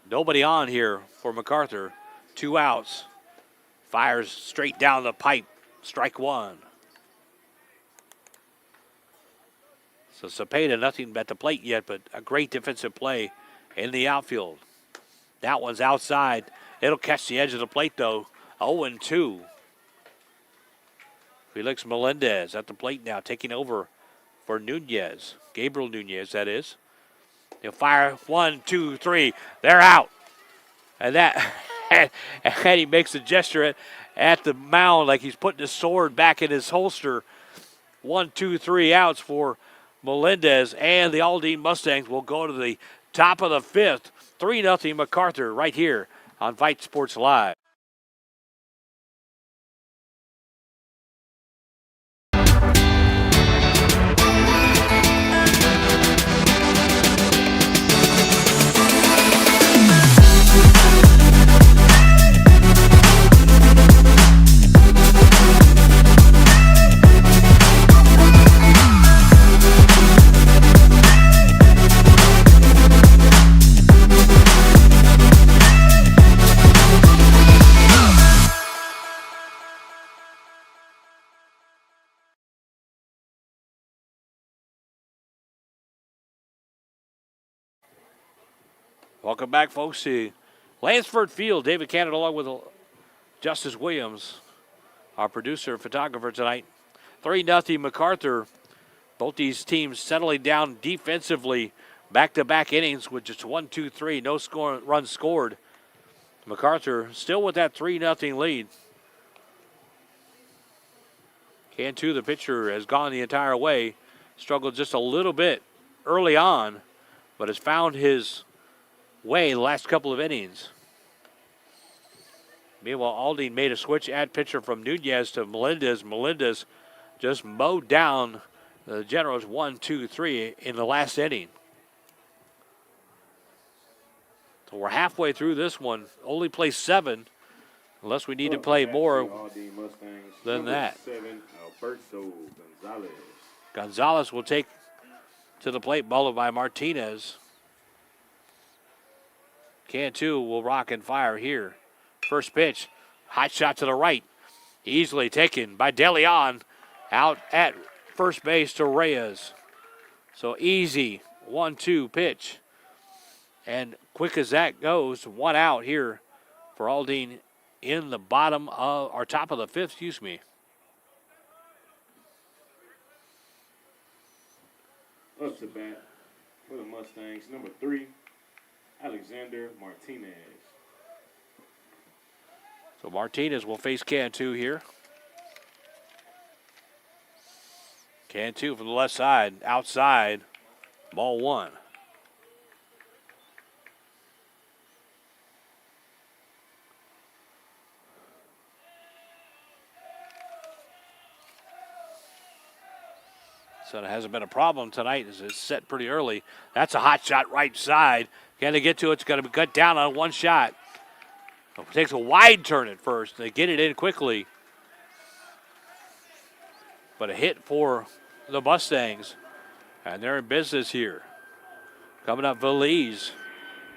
Nobody on here for MacArthur. Two outs. Fires straight down the pipe. Strike one. So Cepeda, nothing at the plate yet, but a great defensive play in the outfield. That one's outside. It'll catch the edge of the plate, though. 0-2. Felix Melendez at the plate now, taking over for Nunez. Gabriel Nunez, that is. He'll fire 1, 2, 3. They're out. And and he makes a gesture at the mound like he's putting his sword back in his holster. 1, 2, 3 outs for Melendez, and the Aldine Mustangs will go to the top of the fifth. 3-0 MacArthur right here on Vype Sports Live. Welcome back, folks, to Lansford Field. David Cannon along with Justice Williams, our producer and photographer tonight. 3-0 MacArthur. Both these teams settling down defensively. Back-to-back innings with just 1, 2, 3. No runs scored. MacArthur still with that 3-0 lead. Cantu, the pitcher, has gone the entire way. Struggled just a little bit early on, but has found his way the last couple of innings. Meanwhile, Aldine made a switch at pitcher from Nunez to Melendez. Melendez just mowed down the Generals 1, 2, 3 in the last inning. So we're halfway through this one. Only play 7. unless we need to play more Aldine Mustangs, than number that. 7, Alberto Gonzalez. Gonzalez will take to the plate, bowled by Martinez. Cantu will rock and fire here. First pitch, hot shot to the right. Easily taken by De Leon. Out at first base to Reyes. So easy 1-2 pitch. And quick as that goes, one out here for Aldine in the bottom of, or top of the fifth, excuse me. Up to bat for the Mustangs, number 3, Alexander Martinez. So Martinez will face Cantu here. Cantu from the left side, outside, ball 1. So it hasn't been a problem tonight as it's set pretty early. That's a hot shot right side. Can they get to it? It's going to be cut down on one shot. It takes a wide turn at first. They get it in quickly. But a hit for the Mustangs. And they're in business here. Coming up, Veliz,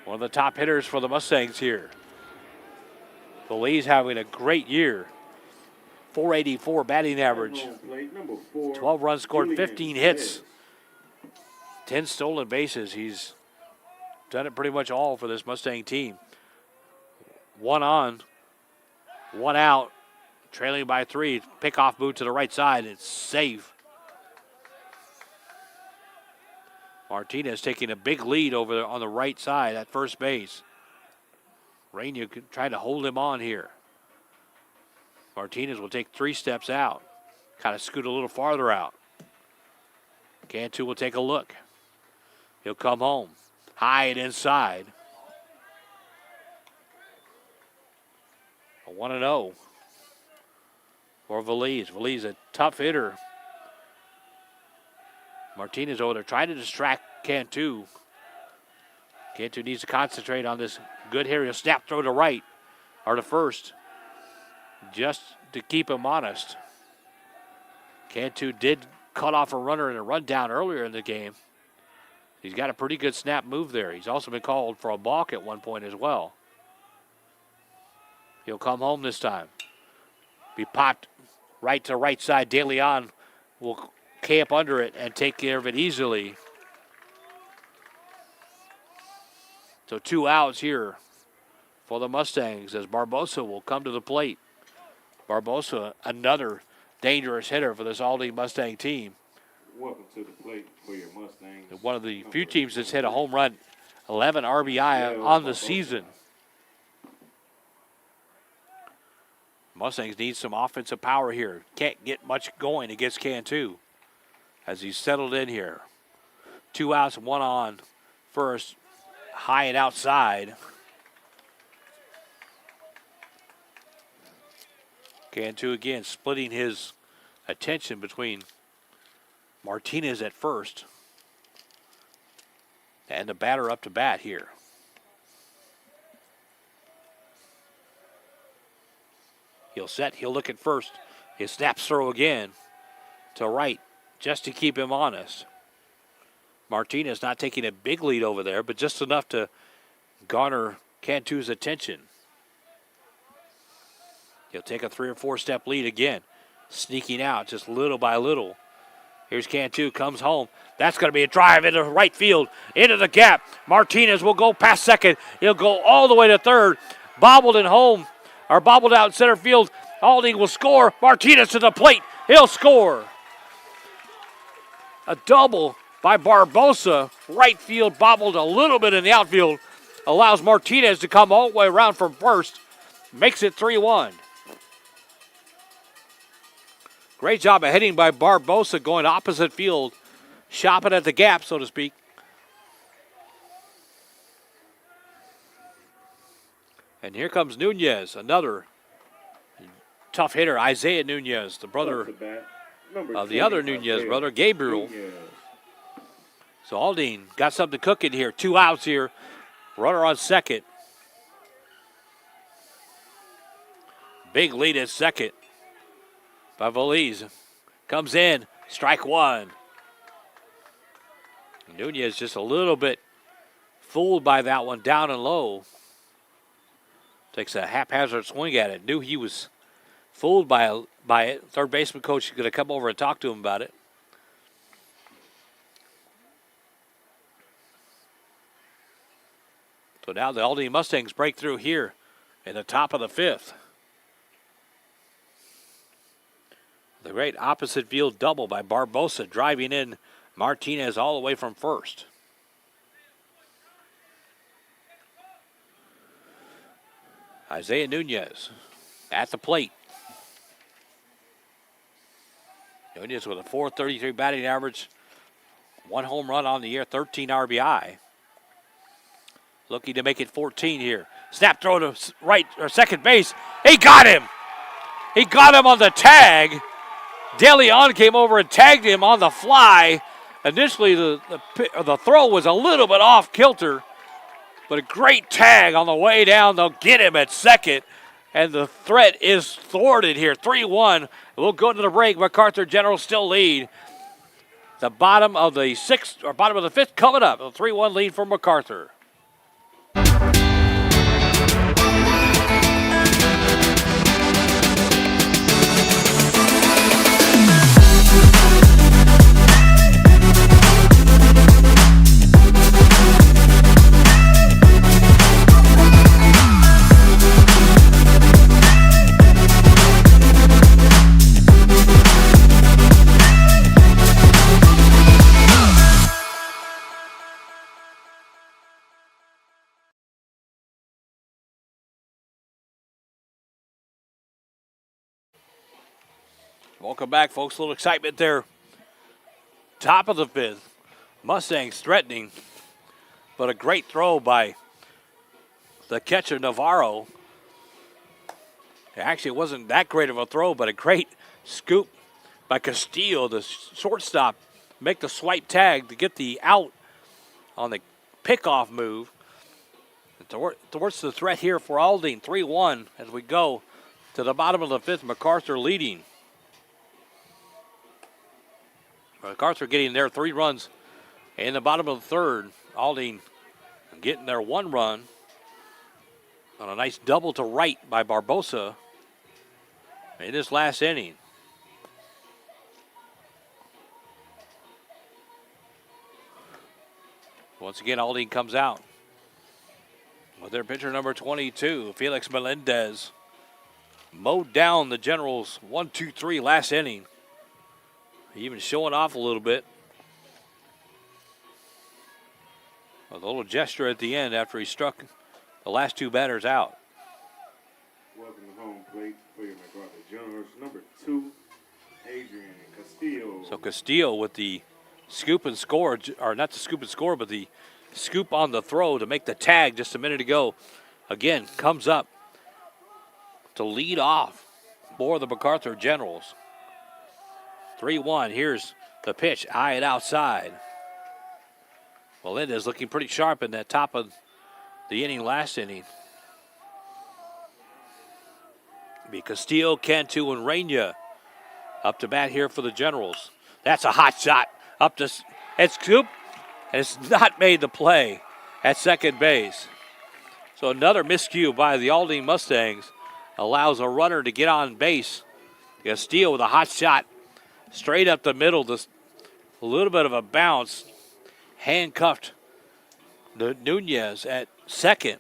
one of the top hitters for the Mustangs here. Veliz having a great year. 484 batting average. 12 runs scored, 15 hits. 10 stolen bases. He's done it pretty much all for this Mustang team. 1 on, 1 out, trailing by 3. Pickoff move to the right side. It's safe. Martinez taking a big lead over there on the right side at first base. Rainier trying to hold him on here. Martinez will take 3 steps out. Kind of scoot a little farther out. Cantu will take a look. He'll come home. High and inside. A 1-0 for Veliz. Veliz, a tough hitter. Martinez over there trying to distract Cantu. Cantu needs to concentrate on this good hitter. He'll snap throw to right or to first just to keep him honest. Cantu did cut off a runner in a rundown earlier in the game. He's got a pretty good snap move there. He's also been called for a balk at one point as well. He'll come home this time. Be popped right to right side. De Leon will camp under it and take care of it easily. So 2 outs here for the Mustangs as Barbosa will come to the plate. Barbosa, another dangerous hitter for this Aldine Mustang team. Welcome to the plate for your Mustangs. One of the few teams that's hit a home run, 11 RBI on the season. Mustangs need some offensive power here. Can't get much going against Cantu as he's settled in here. 2 outs, 1 on first, high and outside. Cantu again splitting his attention between Martinez at first and the batter up to bat here. He'll set, he'll look at first. His snaps throw again to right just to keep him honest. Martinez not taking a big lead over there, but just enough to garner Cantu's attention. He'll take a 3 or 4 step lead again, sneaking out just little by little. Here's Cantu, comes home. That's going to be a drive into right field, into the gap. Martinez will go past second. He'll go all the way to third. Bobbled in home, or bobbled out in center field. Aldine will score. Martinez to the plate. He'll score. A double by Barbosa. Right field bobbled a little bit in the outfield. Allows Martinez to come all the way around from first. Makes it 3-1. Great job of hitting by Barbosa, going opposite field, shopping at the gap, so to speak. And here comes Nunez, another tough hitter, Isaiah Nunez, the brother of the other Nunez brother, Gabriel. So Aldine got something cooking here. 2 outs here. Runner on second. Big lead at second by Valise. Comes in, strike one. Nunez just a little bit fooled by that one, down and low. Takes a haphazard swing at it. Knew he was fooled by it. Third baseman coach is going to come over and talk to him about it. So now the Aldine Mustangs break through here in the top of the fifth. The great opposite field double by Barbosa, driving in Martinez all the way from first. Isaiah Nunez at the plate. Nunez with a .433 batting average, 1 home run on the year, 13 RBI. Looking to make it 14 here. Snap throw to right or second base. He got him. He got him on the tag. De Leon came over and tagged him on the fly. Initially, the throw was a little bit off kilter, but a great tag on the way down. They'll get him at second, and the threat is thwarted here. 3-1. We'll go to the break. MacArthur Generals still lead. The bottom of the fifth coming up. A 3-1 lead for MacArthur. Welcome back, folks. A little excitement there. Top of the fifth. Mustangs threatening, but a great throw by the catcher, Navarro. Actually, it wasn't that great of a throw, but a great scoop by Castillo, the shortstop, make the swipe tag to get the out on the pickoff move. Towards the threat here for Aldine, 3-1 as we go to the bottom of the fifth. MacArthur leading. MacArthur getting their 3 runs in the bottom of the third. Aldine getting their 1 run on a nice double to right by Barbosa in this last inning. Once again, Aldine comes out with their pitcher number 22, Felix Melendez. Mowed down the Generals 1-2-3 last inning. Even showing off a little bit. With a little gesture at the end after he struck the last 2 batters out. Welcome to home plate for your MacArthur Generals, number 2, Adrian Castillo. So Castillo with the scoop and score, or not the scoop and score, but the scoop on the throw to make the tag just a minute ago. Again, comes up to lead off for the MacArthur Generals. 3-1. Here's the pitch. Eye it outside. Melendez looking pretty sharp in that top of the inning, last inning. Be Castillo, Cantu, and Reyna up to bat here for the Generals. That's a hot shot. Up to it's scoop, and it's not made the play at second base. So another miscue by the Aldine Mustangs allows a runner to get on base. Castillo with a hot shot. Straight up the middle, just a little bit of a bounce. Handcuffed the Nunez at second.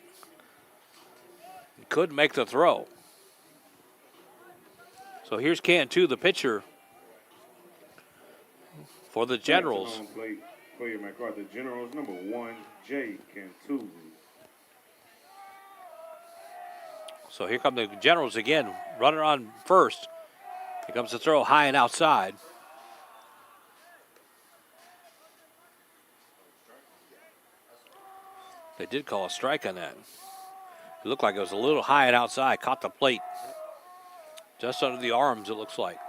Couldn't make the throw. So here's Cantu, the pitcher for the Generals. Home plate for your MacArthur Generals, number 1, Jay Cantu. So here come the Generals again. Runner on first. Here comes the throw high and outside. They did call a strike on that. It looked like it was a little high and outside. Caught the plate. Just under the arms, it looks like.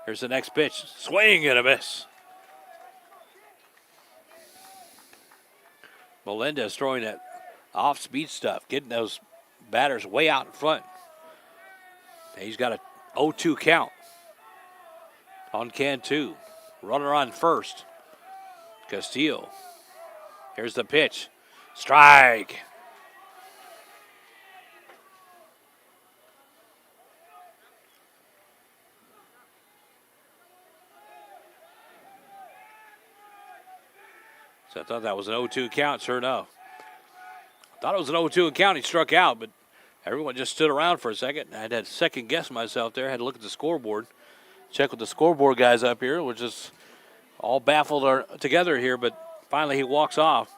Here's the next pitch. Swing and a miss. Melendez throwing that off-speed stuff, getting those batters way out in front. He's got a 0-2 count on can 2. Runner on first. Castillo. Here's the pitch. Strike. So I thought that was an 0-2 count, sure enough. I thought it was an 0-2 count. He struck out, but everyone just stood around for a second. I had to second guess myself there. I had to look at the scoreboard. Check with the scoreboard guys up here. We're just all baffled together here, but finally he walks off.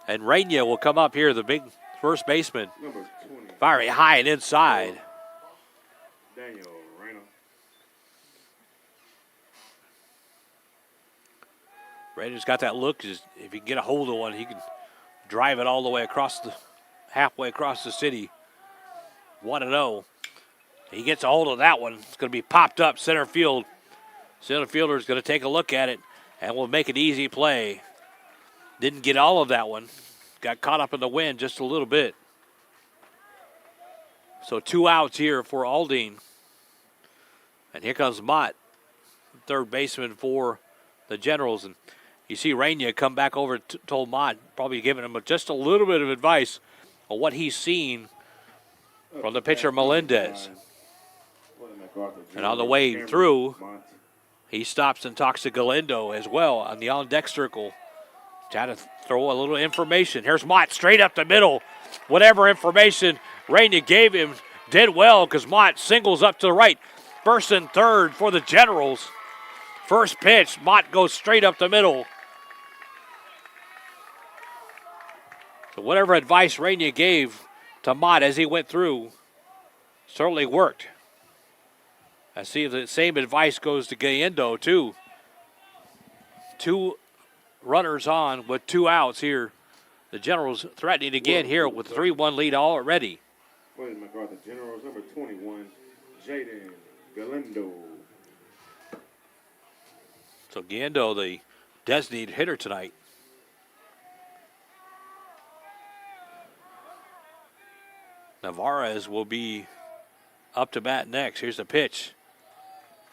And Rainier will come up here, the big first baseman. Number 20. Firing high and inside. Daniel Reyna. Rainier's got that look. If he can get a hold of one, he can drive it all the way halfway across the city. 1-0. He gets a hold of that one. It's going to be popped up center field. Center fielder is going to take a look at it and will make an easy play. Didn't get all of that one. Got caught up in the wind just a little bit. So 2 outs here for Aldine. And here comes Mott, third baseman for the Generals. And you see Rainier come back over, told Mott, probably giving him just a little bit of advice on what he's seen from the pitcher Melendez. And on the way through, he stops and talks to Galindo as well on the on-deck circle. Trying to throw a little information. Here's Mott straight up the middle. Whatever information Rainier gave him did well because Mott singles up to the right. First and third for the Generals. First pitch, Mott goes straight up the middle. So whatever advice Rainier gave to Mott as he went through certainly worked. I see the same advice goes to Galindo too. 2 runners on with 2 outs here. The Generals threatening again here with a 3-1 lead already. William MacArthur Generals, number 21, Jaden Galindo. So Galindo, the designated hitter tonight. Navarez will be up to bat next. Here's the pitch.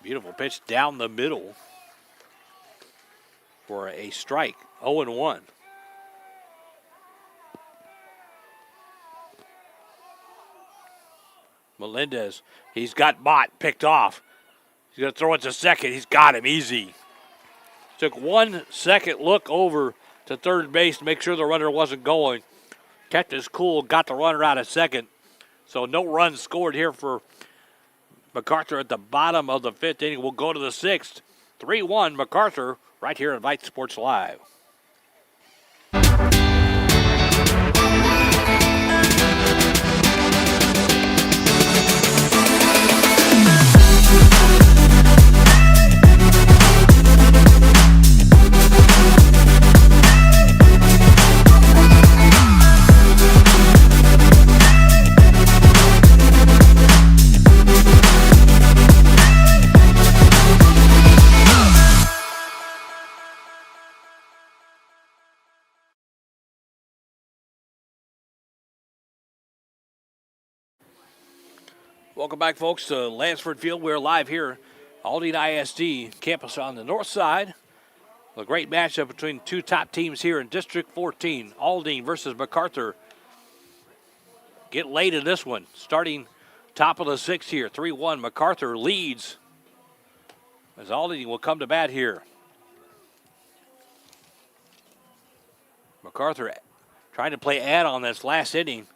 Beautiful pitch down the middle for a strike. 0-1. Melendez, he's got Mott picked off. He's going to throw it to second. He's got him easy. Took 1 second look over to third base to make sure the runner wasn't going. Kept his cool, got the runner out of second. So no runs scored here for MacArthur at the bottom of the 5th inning. We'll go to the 6th. 3-1 MacArthur right here at Vype Sports Live. Welcome back, folks, to Lansford Field. We're live here, Aldine ISD campus on the north side. A great matchup between 2 top teams here in District 14, Aldine versus MacArthur. Get late in this one, starting top of the 6th here. 3-1, MacArthur leads as Aldine will come to bat here. MacArthur trying to play ad on this last inning.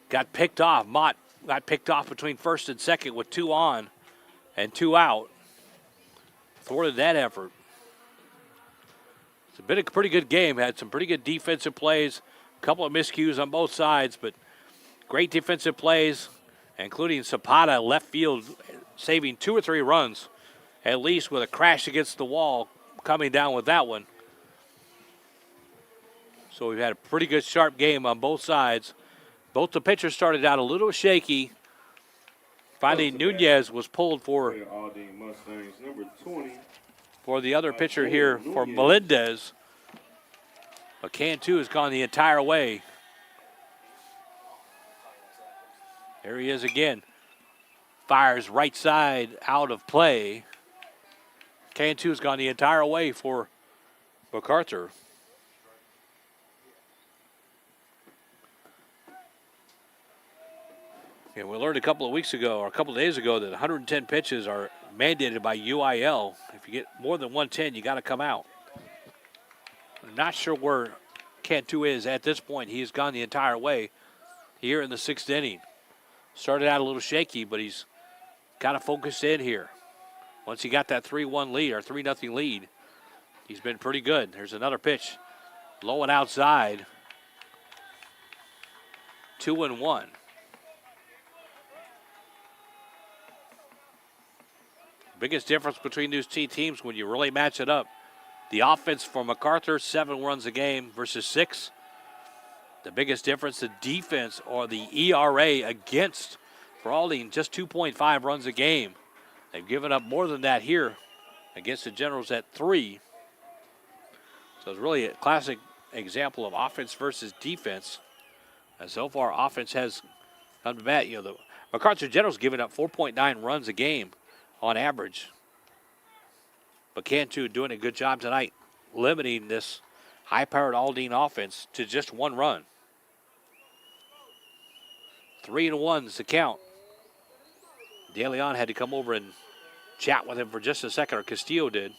Got picked off. Mott got picked off between first and second with 2 on and 2 out. Thwarted that effort. It's been a pretty good game. Had some pretty good defensive plays. A couple of miscues on both sides, but great defensive plays, including Zapata left field saving 2 or 3 runs, at least with a crash against the wall coming down with that one. So we've had a pretty good sharp game on both sides. Both the pitchers started out a little shaky. Finally, Nunez was pulled for Aldine Mustangs, number 20. For the other pitcher here for Melendez. But can 2 has gone the entire way. There he is again. Fires right side out of play. K2's gone the entire way for MacArthur. And we learned a couple of weeks ago, or a couple of days ago, that 110 pitches are mandated by UIL. If you get more than 110, you got to come out. I'm not sure where Cantu is at this point. He's gone the entire way here in the 6th inning. Started out a little shaky, but he's got to focus in here. Once he got that 3-1 lead, or 3-0 lead, he's been pretty good. There's another pitch. Low and outside. 2-1. Biggest difference between these two teams when you really match it up. The offense for MacArthur, 7 runs a game versus 6. The biggest difference, the defense, or the ERA against for Aldine, just 2.5 runs a game. They've given up more than that here against the Generals at 3. So it's really a classic example of offense versus defense. And so far, offense has come to bat. You know, the MacArthur Generals giving up 4.9 runs a game on average. But Cantu doing a good job tonight, limiting this high-powered Aldine offense to just 1 run. 3-1 is the count. De Leon had to come over and chat with him for just a second, or Castillo did.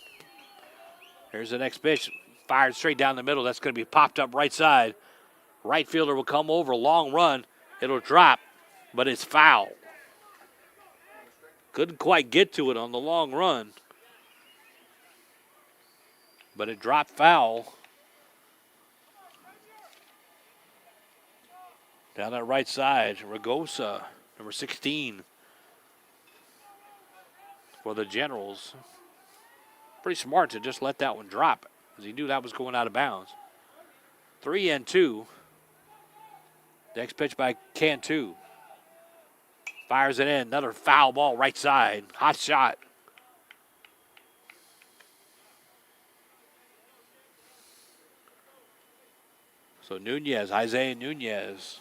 Here's the next pitch. Fired straight down the middle. That's going to be popped up right side. Right fielder will come over, long run. It'll drop, but it's foul. Couldn't quite get to it on the long run, but it dropped foul. Down that right side, Ragosa, number 16 for the Generals. Pretty smart to just let that one drop, because he knew that was going out of bounds. 3-2. Next pitch by Cantu. Fires it in. Another foul ball right side. Hot shot. So Nunez, Isaiah Nunez,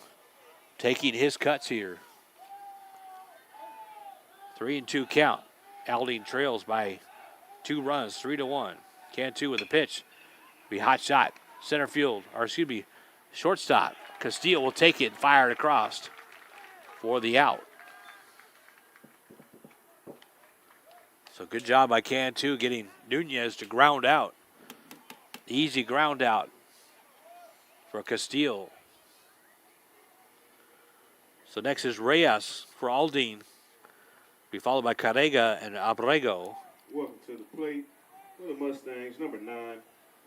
taking his cuts here. 3-2 count. Aldine trails by 2 runs, 3-1. Cantu with a pitch. Be hot shot. Center field, or excuse me, shortstop. Castillo will take it and fire it across for the out. So good job by Cantu getting Nunez to ground out. Easy ground out for Castillo. So next is Reyes for Aldine. Be followed by Carrega and Abrego. Welcome to the plate for the Mustangs, number 9,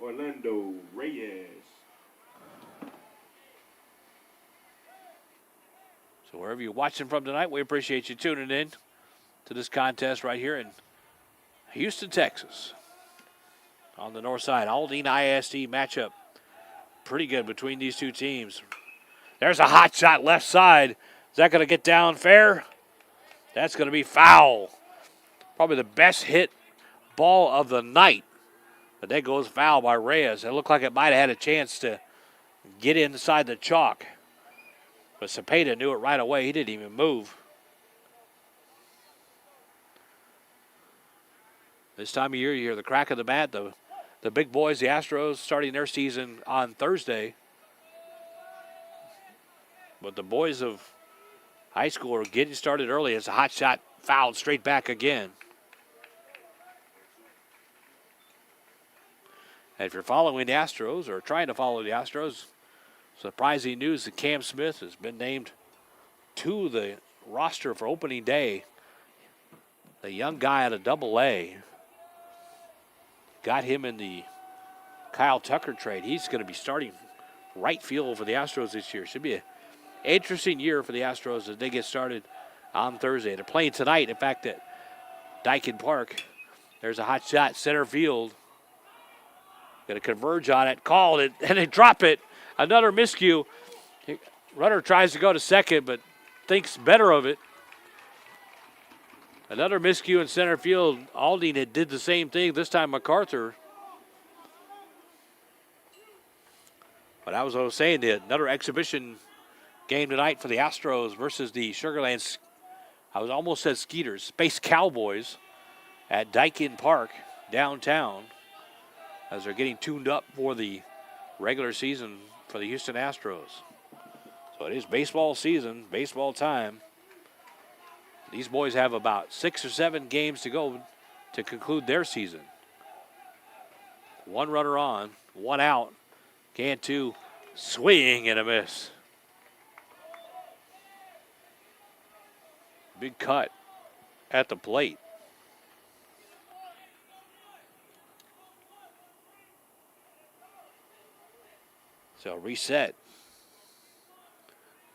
Orlando Reyes. So wherever you're watching from tonight, we appreciate you tuning in to this contest right here in Houston, Texas. On the north side, Aldine ISD matchup. Pretty good between these two teams. There's a hot shot left side. Is that going to get down fair? That's going to be foul. Probably the best hit ball of the night. But that goes foul by Reyes. It looked like it might have had a chance to get inside the chalk. But Cepeda knew it right away. He didn't even move. This time of year, you hear the crack of the bat. The big boys, the Astros, starting their season on Thursday. But the boys of high school are getting started early. It's a hot shot fouled straight back again. And if you're following the Astros or trying to follow the Astros, surprising news that Cam Smith has been named to the roster for opening day. The young guy out of Double-A. Got him in the Kyle Tucker trade. He's going to be starting right field for the Astros this year. Should be an interesting year for the Astros as they get started on Thursday. They're playing tonight, in fact, at Dyken Park. There's a hot shot, center field. Going to converge on it, called it, and they drop it. Another miscue. Runner tries to go to second, but thinks better of it. Another miscue in center field. Aldine did the same thing, this time MacArthur. But as I was saying, another exhibition game tonight for the Astros versus the Sugar Land I was almost said Skeeters. Space Cowboys at Daikin Park downtown as they're getting tuned up for the regular season for the Houston Astros. So it is baseball season, baseball time. These boys have about 6 or 7 games to go to conclude their season. 1 runner on, 1 out. Cantu swing and a miss. Big cut at the plate. So reset.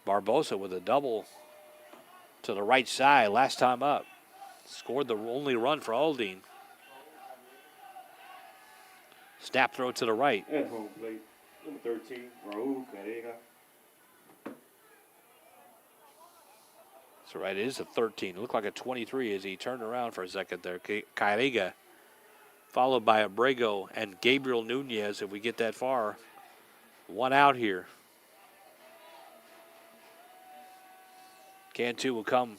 Barbosa with a double to the right side last time up. Scored the only run for Aldine. Snap throw to the right. At home plate, number 13, Raul Carrera. So right, it is a 13. It looked like a 23 as he turned around for a second there. Carrera, followed by Abrego and Gabriel Nunez if we get that far. 1 out here. Cantu will come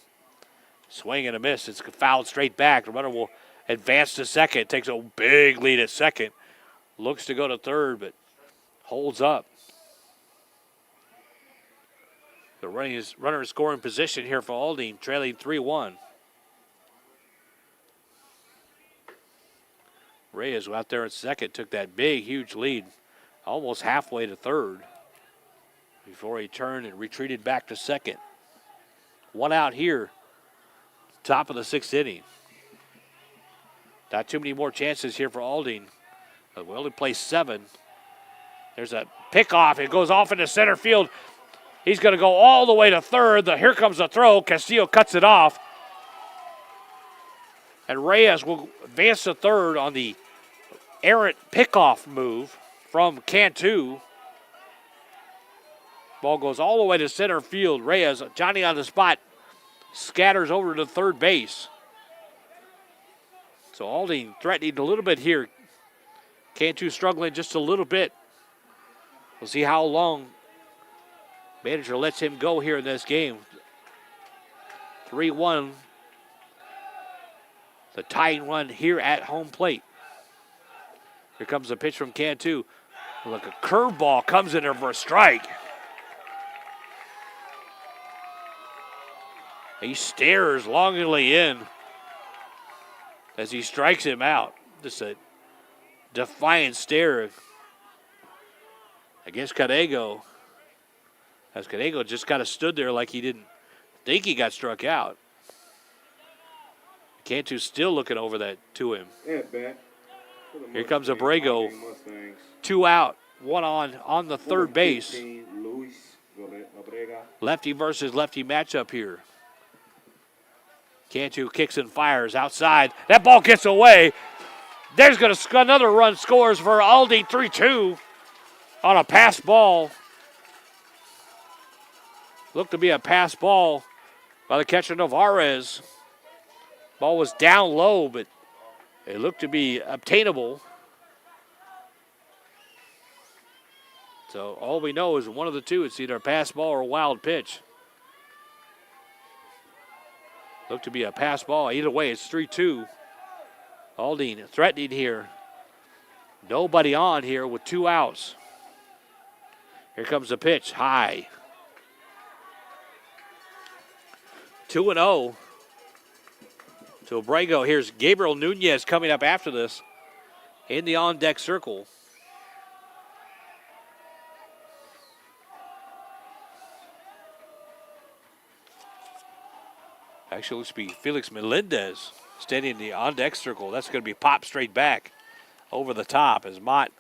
swing and a miss. It's fouled straight back. The runner will advance to second. Takes a big lead at second. Looks to go to third, but holds up. The runner is scoring position here for Aldine, trailing 3-1. Reyes out there at second, took that big, huge lead, almost halfway to third, before he turned and retreated back to second. 1 out here, top of the 6th inning. Not too many more chances here for Aldine. But we only play 7. There's a pickoff. It goes off into center field. He's going to go all the way to third. Here comes the throw. Castillo cuts it off. And Reyes will advance to third on the errant pickoff move from Cantu. Ball goes all the way to center field. Reyes, Johnny on the spot, scatters over to third base. So Aldine threatening a little bit here. Cantu struggling just a little bit. We'll see how long manager lets him go here in this game. 3-1. The tying run here at home plate. Here comes a pitch from Cantu. Look, a curveball comes in there for a strike. He stares longingly in as he strikes him out. Just a defiant stare against Cadego. As Cadego just kind of stood there like he didn't think he got struck out. Cantu still looking over that to him. Here comes Abrego. 2 out, 1 on the third base. Lefty versus lefty matchup here. Cantu kicks and fires outside. That ball gets away. There's going to another run scores for Aldine, 3-2 on a pass ball. Looked to be a pass ball by the catcher Navarez. Ball was down low, but it looked to be obtainable. So all we know is one of the two. It's either a pass ball or a wild pitch. Looked to be a pass ball. Either way, it's 3-2. Aldine threatening here. Nobody on here with 2 outs. Here comes the pitch, high. 2-0 to Abrego. Here's Gabriel Nunez coming up after this in the on-deck circle. Actually, looks to be Felix Melendez standing in the on-deck circle. That's going to be popped straight back over the top as Mott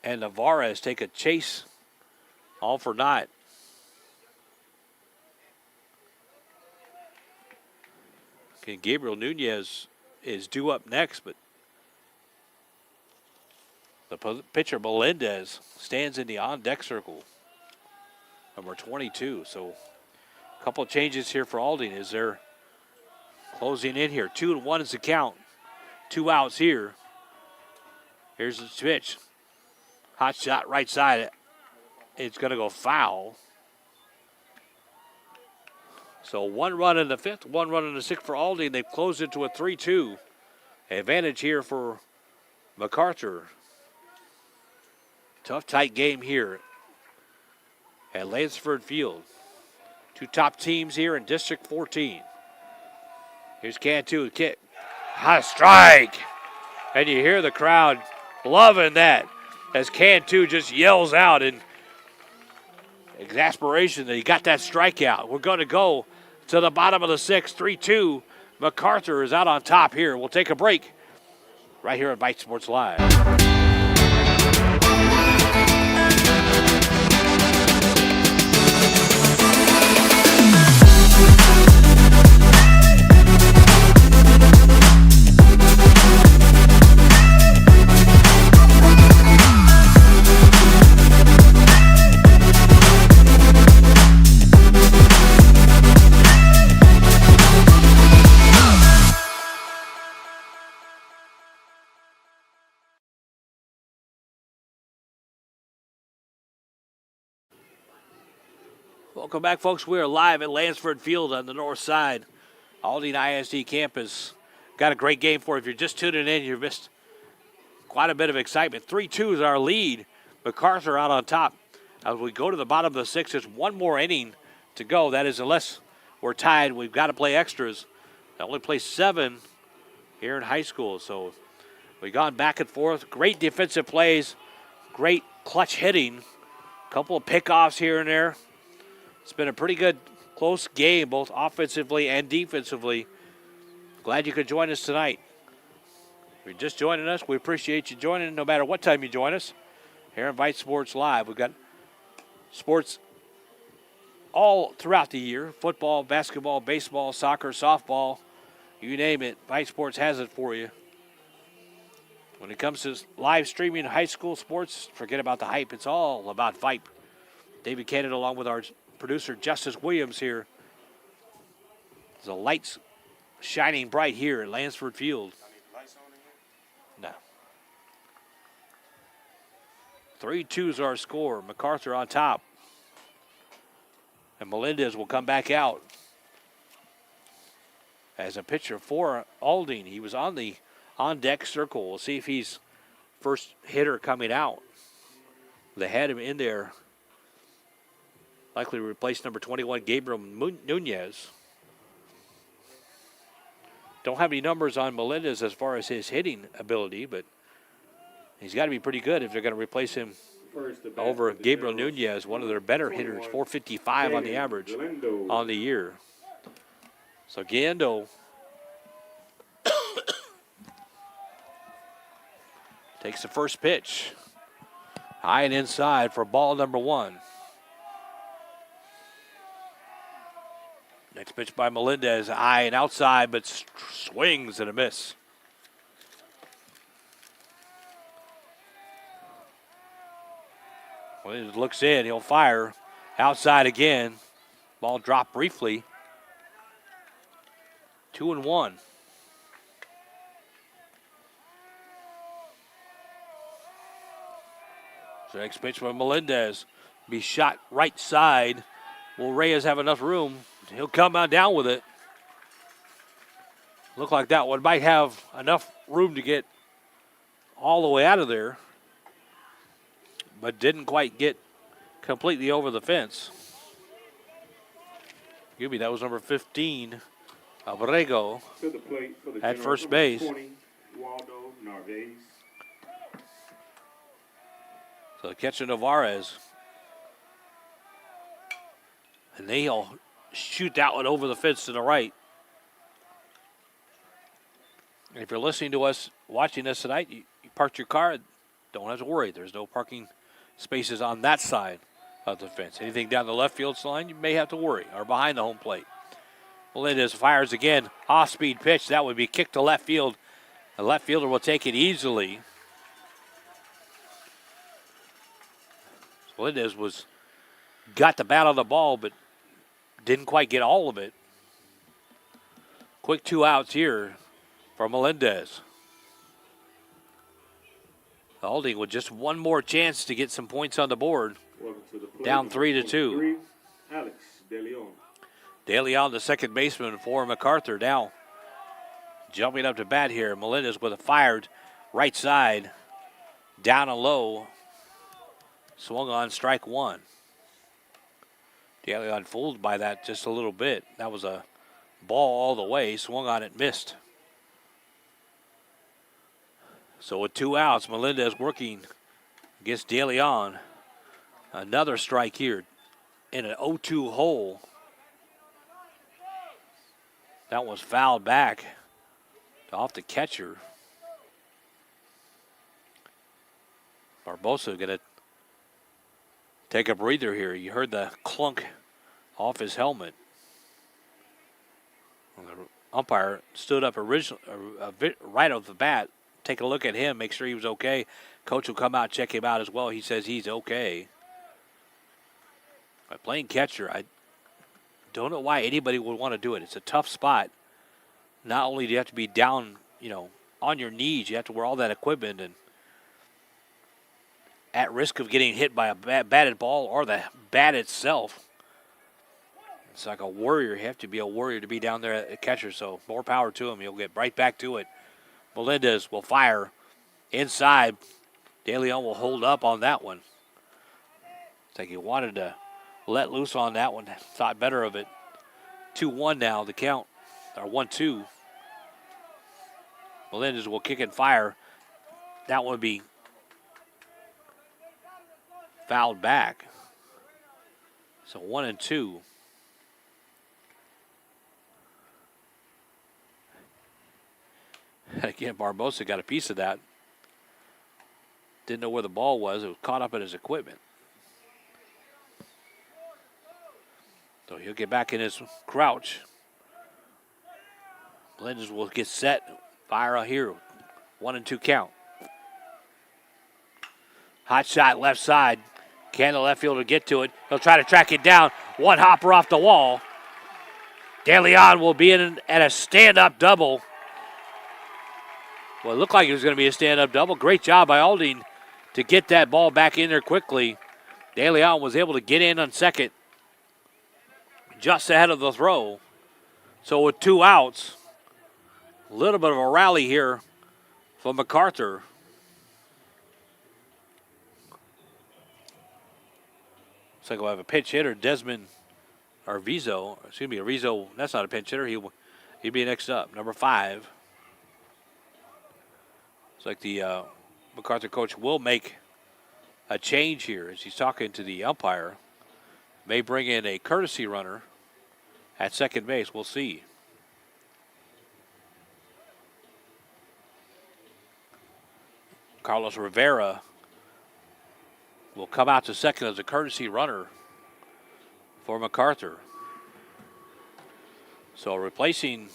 and Navarez take a chase, all for naught. Okay, Gabriel Nunez is due up next, but the pitcher Melendez stands in the on-deck circle, number 22. So a couple of changes here for Aldine as they're closing in here. 2-1 is the count. 2 outs here. Here's the pitch. Hot shot right side. It's going to go foul. So 1 run in the 5th, 1 run in the 6th for Aldine. They've closed it to a 3-2 advantage here for MacArthur. Tough, tight game here at Lansford Field. 2 top teams here in District 14. Here's Cantu, kick. High strike. And you hear the crowd loving that as Cantu just yells out in exasperation that he got that strikeout. We're going to go to the bottom of the 6th, 3-2. MacArthur is out on top here. We'll take a break right here at Vype Sports Live. Welcome back, folks. We are live at Lansford Field on the north side. Aldine ISD campus. Got a great game for you. If you're just tuning in, you've missed quite a bit of excitement. 3-2 is our lead. MacArthur out on top. As we go to the bottom of the 6th, there's one more inning to go. That is, unless we're tied, we've got to play extras. I only play 7 here in high school. So we've gone back and forth. Great defensive plays. Great clutch hitting. A couple of pickoffs here and there. It's been a pretty good, close game, both offensively and defensively. Glad you could join us tonight. If you're just joining us, we appreciate you joining no matter what time you join us here on Vype Sports Live. We've got sports all throughout the year. Football, basketball, baseball, soccer, softball, you name it. Vype Sports has it for you. When it comes to live streaming high school sports, forget about the hype. It's all about Vype. David Canada along with our producer Justice Williams here. The lights shining bright here at Lansford Field. No. 3-2 is our score. MacArthur on top. And Melendez will come back out as a pitcher for Aldine. He was on the on-deck circle. We'll see if he's first hitter coming out. They had him in there. Likely to replace number 21, Gabriel Nunez. Don't have any numbers on Melendez as far as his hitting ability, but he's got to be pretty good if they're going to replace him over Gabriel Nunez, one of their better hitters, 455 on the average on the year. So Gando takes the first pitch. High and inside for ball number 1. Next pitch by Melendez, high and outside, but swings and a miss. Melendez looks in, he'll fire. Outside again. Ball dropped briefly. 2-1. So next pitch by Melendez. Be shot right side. Will Reyes have enough room? He'll come on down with it. Look like that one might have enough room to get all the way out of there, but didn't quite get completely over the fence. Excuse me, that was number 15, Abrego, To the plate for the at first base. 20, Waldo Narvaez. So the catcher Navarez. And they'll shoot that one over the fence to the right. And if you're listening to us, watching us tonight, you parked your car, don't have to worry. There's no parking spaces on that side of the fence. Anything down the left field line, you may have to worry, or behind the home plate. Melendez fires again. Off-speed pitch. That would be kicked to left field. The left fielder will take it easily. Melendez got the bat on the ball, but didn't quite get all of it. Quick 2 outs here for Melendez. Aldine with just one more chance to get some points on the board. Down 3-2. Alex De Leon. De Leon, the second baseman for MacArthur, now jumping up to bat here. Melendez with a fired right side, down and low. Swung on, strike one. De Leon fooled by that just a little bit. That was a ball all the way. Swung on it, missed. So with 2 outs, Melendez working against De Leon. Another strike here in an 0-2 hole. That was fouled back off the catcher. Barbosa going to take a breather here. You heard the clunk off his helmet. Well, the umpire stood up right off the bat. Take a look at him, make sure he was okay. Coach will come out, check him out as well. He says he's okay. By playing catcher, I don't know why anybody would want to do it. It's a tough spot. Not only do you have to be down, on your knees, you have to wear all that equipment and at risk of getting hit by a batted ball or the bat itself. It's like a warrior. You have to be a warrior to be down there at catcher, so more power to him. He'll get right back to it. Melendez will fire inside. De Leon will hold up on that one. It's like he wanted to let loose on that one. Thought better of it. 2-1 now, the count. Or 1-2. Melendez will kick and fire. That one would be fouled back. So 1-2. Again, Barbosa got a piece of that. Didn't know where the ball was. It was caught up in his equipment. So he'll get back in his crouch. Melendez will get set. Fire out here. 1-2 count. Hot shot left side. Can the left fielder get to it? He'll try to track it down. One hopper off the wall. De Leon will be in at a stand-up double. Well, it looked like it was going to be a stand-up double. Great job by Aldine to get that ball back in there quickly. De Leon was able to get in on second just ahead of the throw. So with 2 outs, a little bit of a rally here for MacArthur. Looks like we'll have a pinch hitter, Desmond Arvizo. Excuse me, Arvizo, that's not a pinch hitter. He'd be next up, number 5. It's like the MacArthur coach will make a change here as he's talking to the umpire. May bring in a courtesy runner at second base. We'll see. Carlos Rivera will come out to second as a courtesy runner for MacArthur. So replacing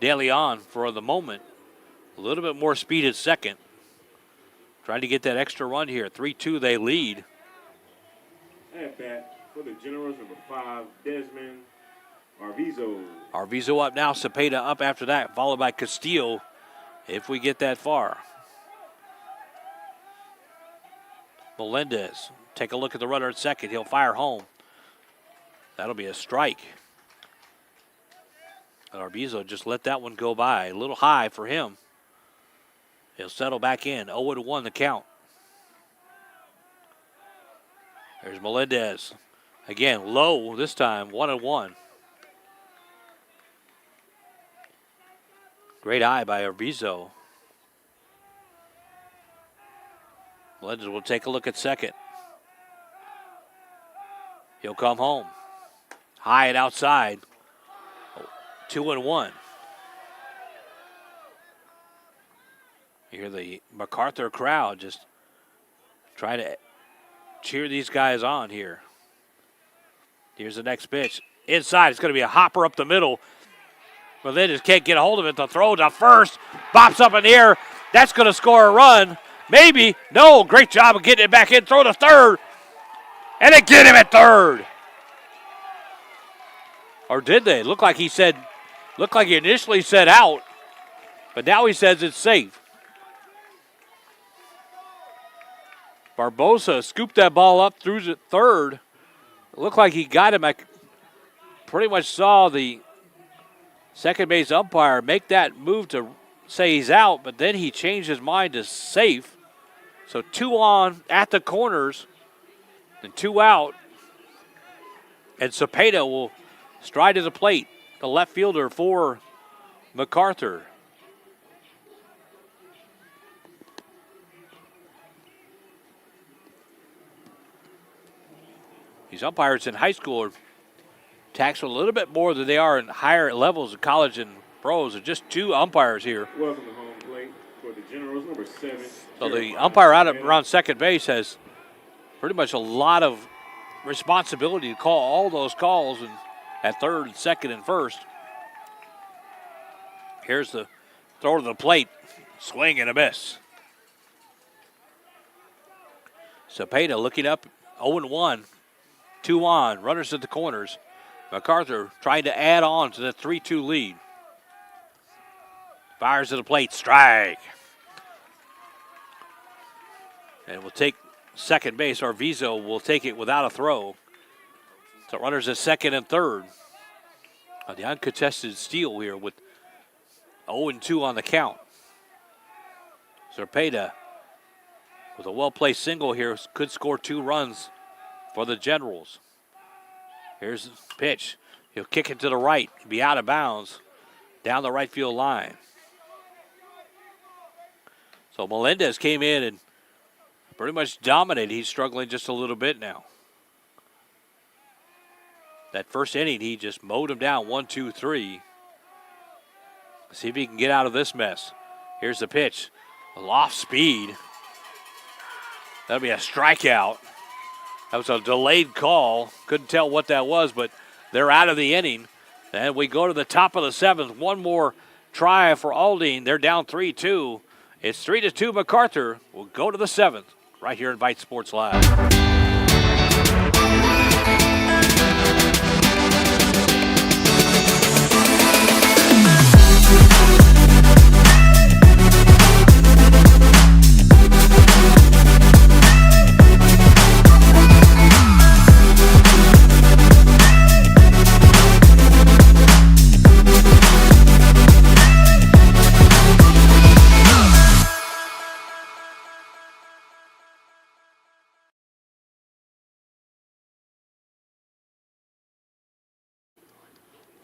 De Leon for the moment. A little bit more speed at second. Trying to get that extra run here. 3-2 they lead. At bat for the Generals, number 5, Desmond Arvizo. Arvizo up now. Cepeda up after that, followed by Castillo if we get that far. Melendez, take a look at the runner at second. He'll fire home. That'll be a strike. And Arvizo just let that one go by. A little high for him. He'll settle back in. 0-1 the count. There's Melendez. Again, low this time. 1-1. Great eye by Arvizo. Melendez will take a look at second. He'll come home. High and outside. 2-1. You hear the MacArthur crowd just try to cheer these guys on here. Here's the next pitch. Inside, it's going to be a hopper up the middle. Melendez can't get a hold of it. The throw to first. Bops up in the air. That's going to score a run. Maybe. No. Great job of getting it back in. Throw to third. And they get him at third. Or did they? Looked like he initially said out. But now he says it's safe. Barbosa scooped that ball up through the third. It looked like he got him pretty much saw the second base umpire make that move to say he's out, but then he changed his mind to safe. So 2 on at the corners and 2 out. And Cepeda will stride to the plate, the left fielder for MacArthur. These umpires in high school are taxed a little bit more than they are in higher levels of college and pros. There's just 2 umpires here. Welcome to home plate for the Generals, number 7. So the umpire out around second base has pretty much a lot of responsibility to call all those calls and at third, second, and first. Here's the throw to the plate. Swing and a miss. Cepeda looking up, 0-1. 2 on, runners at the corners. MacArthur trying to add on to the 3-2 lead. Fires to the plate, strike. And we'll take second base. Arvizo will take it without a throw. So runners at second and third. The uncontested steal here with 0-2 on the count. Cepeda with a well-placed single here could score 2 runs for the Generals. Here's the pitch. He'll kick it to the right. He'll be out of bounds down the right field line. So Melendez came in and pretty much dominated. He's struggling just a little bit now. That first inning, he just mowed him down 1, 2, 3. See if he can get out of this mess. Here's the pitch. Off speed. That'll be a strikeout. That was a delayed call. Couldn't tell what that was, but they're out of the inning. And we go to the top of the 7th. One more try for Aldine. They're down 3-2. It's 3-2 MacArthur. We'll go to the 7th right here in Vype Sports Live.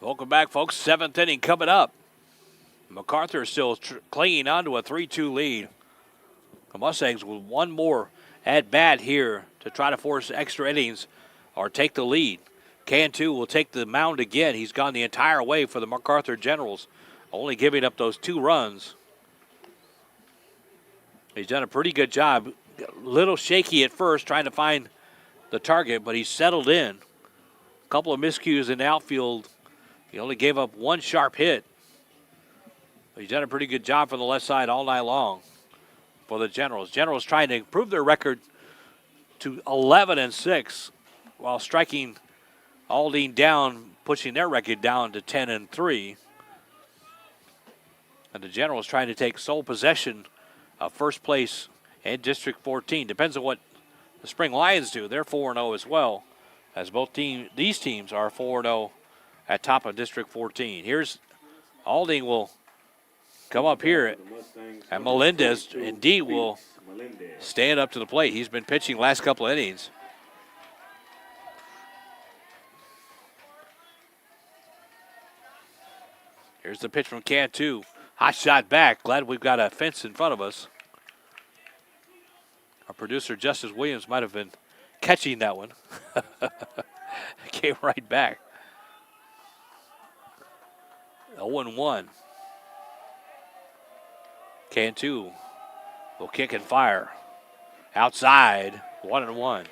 Welcome back, folks. 7th inning coming up. MacArthur is still clinging on to a 3-2 lead. The Mustangs with one more at-bat here to try to force extra innings or take the lead. Cantu will take the mound again. He's gone the entire way for the MacArthur Generals, only giving up those 2 runs. He's done a pretty good job. A little shaky at first trying to find the target, but he's settled in. A couple of miscues in the outfield. He only gave up 1 sharp hit. But he's done a pretty good job from the left side all night long for the Generals. Generals trying to improve their record to 11-6 while striking Aldine down, pushing their record down to 10-3. And the Generals trying to take sole possession of first place in District 14. Depends on what the Spring Lions do. They're 4-0 as well, as these teams are 4-0 at top of District 14. Here's Aldine will come up here, and Melendez indeed will stand up to the plate. He's been pitching last couple of innings. Here's the pitch from Cantu. Hot shot back. Glad we've got a fence in front of us. Our producer, Justice Williams, might have been catching that one. Came right back. 0-1. Cantu will kick and fire. Outside, 1-1.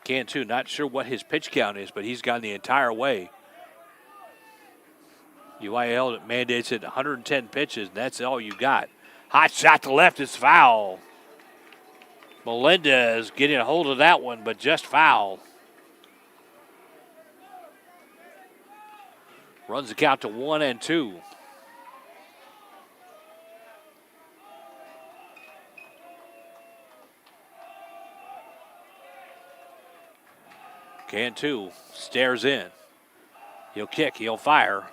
Cantu, not sure what his pitch count is, but he's gone the entire way. UIL mandates it 110 pitches, and that's all you got. Hot shot to left is foul. Melendez getting a hold of that one, but just foul. Runs the count to 1-2. Cantu stares in. He'll kick, he'll fire.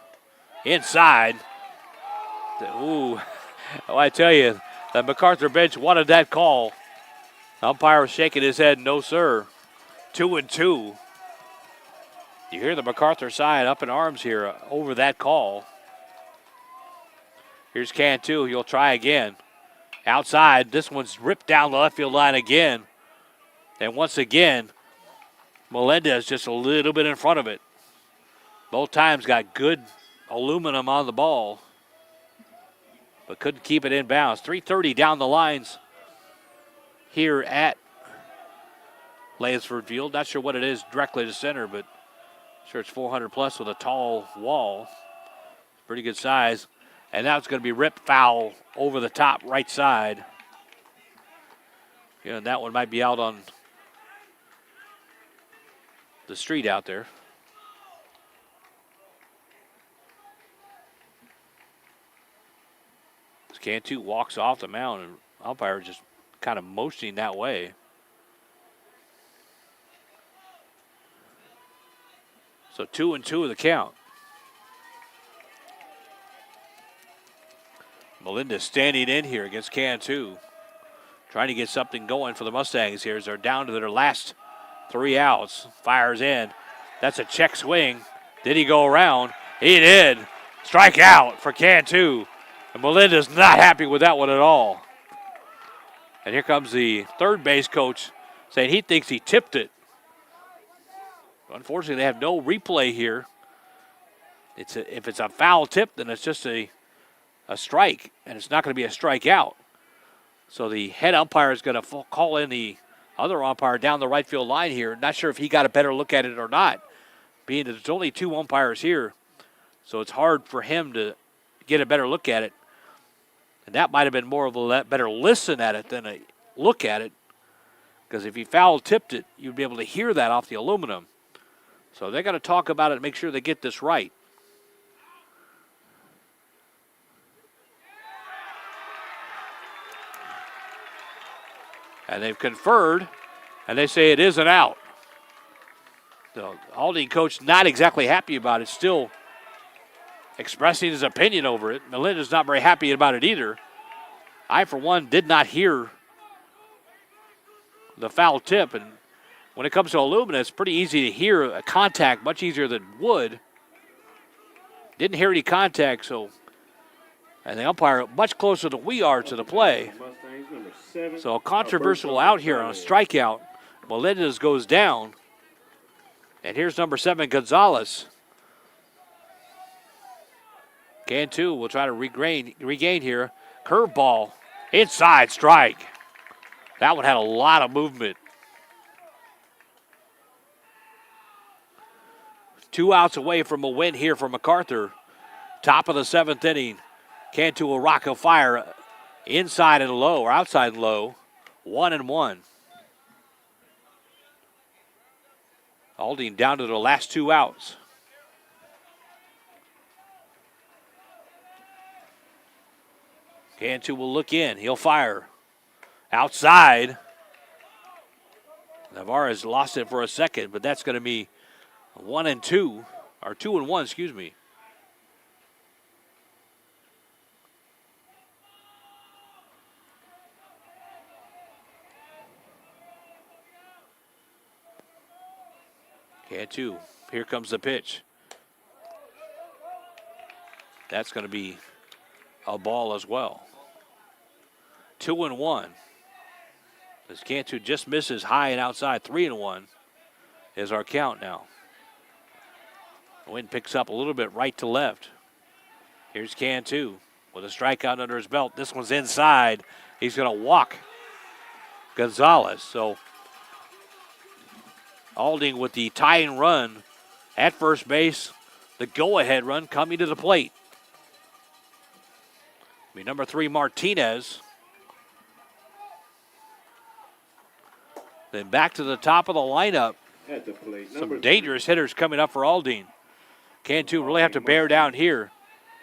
Inside. Ooh, oh, I tell you, the MacArthur bench wanted that call. Umpire was shaking his head, no sir. 2-2. You hear the MacArthur side up in arms here over that call. Here's Cantu, he'll try again. Outside, this one's ripped down the left field line again. And once again, Melendez just a little bit in front of it. Both times got good aluminum on the ball, but couldn't keep it in bounds. 3:30 down the lines here at Lansford Field. Not sure what it is directly to center, but sure it's 400 plus with a tall wall. Pretty good size. And now it's going to be ripped foul over the top right side. Yeah, and that one might be out on the street out there. Cantu walks off the mound, and umpire just kind of motioning that way. So 2-2 of the count. Melendez standing in here against Cantu, trying to get something going for the Mustangs here as they're down to their last 3 outs. Fires in. That's a check swing. Did he go around? He did. Strike out for Cantu. And Melendez not happy with that one at all. And here comes the third base coach saying he thinks he tipped it. Unfortunately, they have no replay here. If it's a foul tip, then it's just a strike, and it's not going to be a strikeout. So the head umpire is going to call in the other umpire down the right field line here. Not sure if he got a better look at it or not, being that there's only 2 umpires here. So it's hard for him to get a better look at it. And that might have been more of a better listen at it than a look at it. Because if he foul tipped it, you'd be able to hear that off the aluminum. So they got to talk about it and make sure they get this right. And they've conferred, and they say it is an out. The Aldine coach not exactly happy about it, still expressing his opinion over it. Melendez not very happy about it either. I, for one, did not hear the foul tip. And when it comes to aluminum, it's pretty easy to hear a contact, much easier than wood. Didn't hear any contact, so. And the umpire much closer than we are to the play. So a controversial out here on a strikeout. Melendez goes down. And here's number 7, Gonzalez. Cantu will try to regain here. Curveball. Inside strike. That one had a lot of movement. 2 outs away from a win here for MacArthur. Top of the 7th inning. Cantu will rock a fire inside and low, or outside and low. 1-1. Aldine down to the last 2 outs. Cantu will look in. He'll fire. Outside. Navarez lost it for a second, but that's going to be 1-2, or 2-1, excuse me. Cantu, here comes the pitch. That's going to be a ball as well. 2-1. As Cantu just misses high and outside. 3-1 is our count now. The wind picks up a little bit right to left. Here's Cantu with a strikeout under his belt. This one's inside. He's going to walk Gonzalez. So Aldine with the tying run at first base. The go-ahead run coming to the plate. Number 3, Martinez. Then back to the top of the lineup. At the plate. Some dangerous hitters coming up for Aldine. Cantu really have to bear down here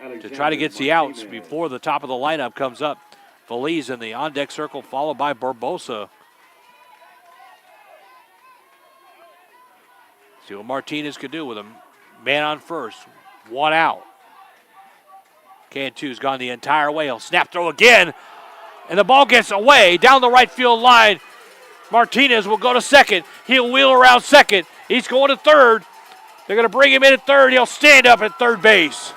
to try to get the outs before the top of the lineup comes up. Feliz in the on-deck circle, followed by Barbosa. See what Martinez could do with a man on first. 1 out. Cantu's gone the entire way. He'll snap throw again. And the ball gets away down the right field line. Martinez will go to second. He'll wheel around second. He's going to third. They're going to bring him in at third. He'll stand up at third base.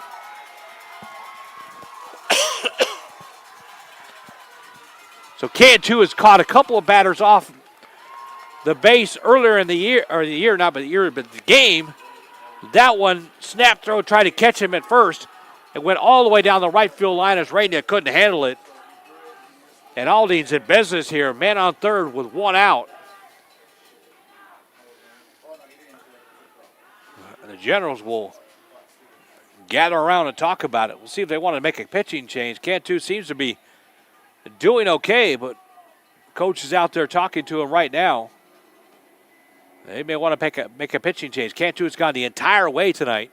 So Cantu has caught a couple of batters off the base earlier in the year, but the game. That one, snap throw, tried to catch him at first. It went all the way down the right field line as Rainier couldn't handle it. And Aldine's in business here. Man on third with 1 out. And the Generals will gather around and talk about it. We'll see if they want to make a pitching change. Cantu seems to be doing okay, but coach is out there talking to him right now. They may want to make a pitching change. Cantu has gone the entire way tonight.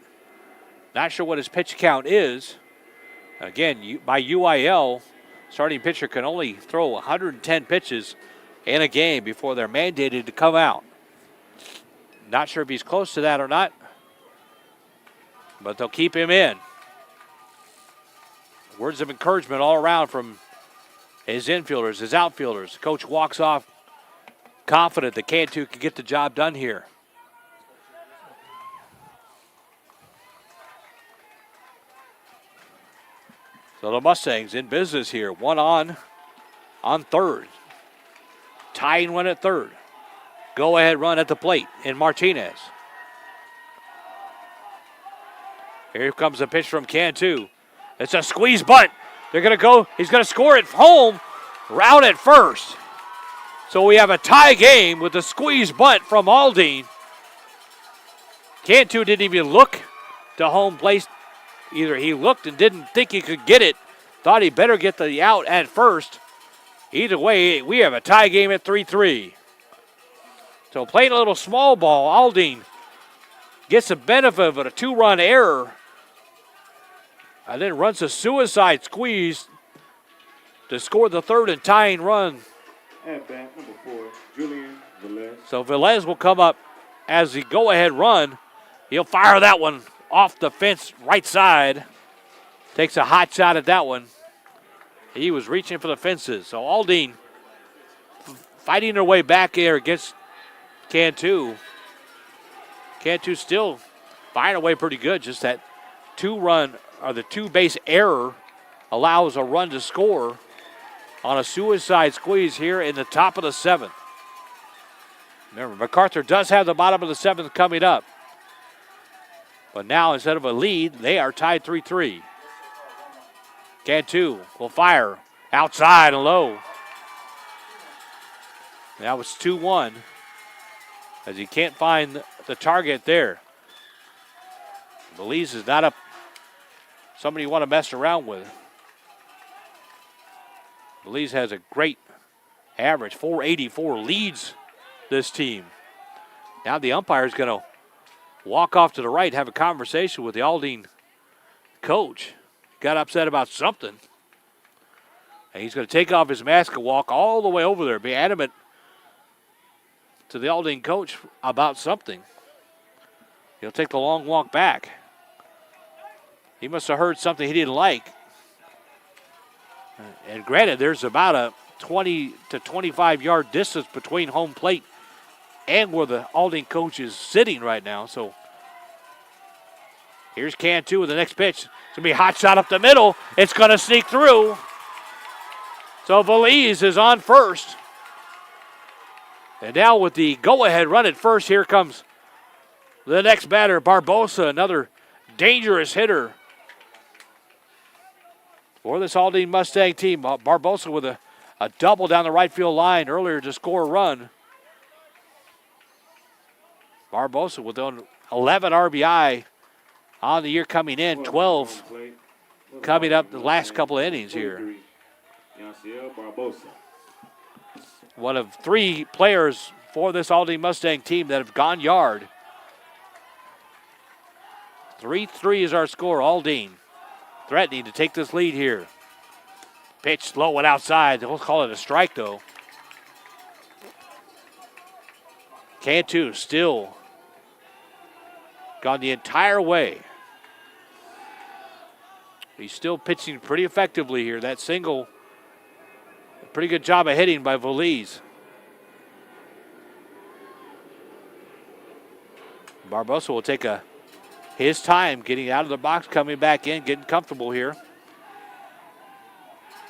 Not sure what his pitch count is. Again, by UIL, starting pitcher can only throw 110 pitches in a game before they're mandated to come out. Not sure if he's close to that or not, but they'll keep him in. Words of encouragement all around from his infielders, his outfielders. Coach walks off confident that Cantu can get the job done here. So the Mustangs in business here. 1 on third. Tying one at third. Go ahead run at the plate in Martinez. Here comes a pitch from Cantu. It's a squeeze bunt. They're going to go. He's going to score it home. Route at first. So we have a tie game with a squeeze bunt from Aldine. Cantu didn't even look to home plate. Either he looked and didn't think he could get it. Thought he better get the out at first. Either way, we have a tie game at 3-3. So playing a little small ball, Aldine gets the benefit of a 2-run error. And then runs a suicide squeeze to score the third and tying run. At bat, number 4, Julian Velez. So Velez will come up as the go-ahead run. He'll fire that one off the fence right side. Takes a hot shot at that one. He was reaching for the fences. So Aldine fighting their way back there against Cantu. Cantu still firing away pretty good. Just that 2-run or the 2-base error allows a run to score on a suicide squeeze here in the top of the 7th. Remember, MacArthur does have the bottom of the 7th coming up. But now, instead of a lead, they are tied 3-3. Cantu will fire outside and low. That was 2-1 as he can't find the target there. Belize is not somebody you want to mess around with. Belize has a great average, 484, leads this team. Now the umpire is going to walk off to the right, have a conversation with the Aldine coach. Got upset about something. And he's going to take off his mask and walk all the way over there, be adamant to the Aldine coach about something. He'll take the long walk back. He must have heard something he didn't like. And granted, there's about a 20 to 25-yard distance between home plate and where the Aldine coach is sitting right now. So here's Cantu with the next pitch. It's going to be a hot shot up the middle. It's going to sneak through. So Belize is on first. And now with the go-ahead run at first, here comes the next batter, Barbosa, another dangerous hitter for this Aldine Mustang team. Barbosa with a double down the right field line earlier to score a run. Barbosa with 11 RBI on the year coming in, 12 coming up the last couple of innings here. One of 3 players for this Aldine Mustang team that have gone yard. 3-3 is our score. Aldine threatening to take this lead here. Pitch low and outside. We'll call it a strike, though. Cantu still gone the entire way. He's still pitching pretty effectively here. That single, a pretty good job of hitting by Veliz. Barbosa will take his time getting out of the box, coming back in, getting comfortable here.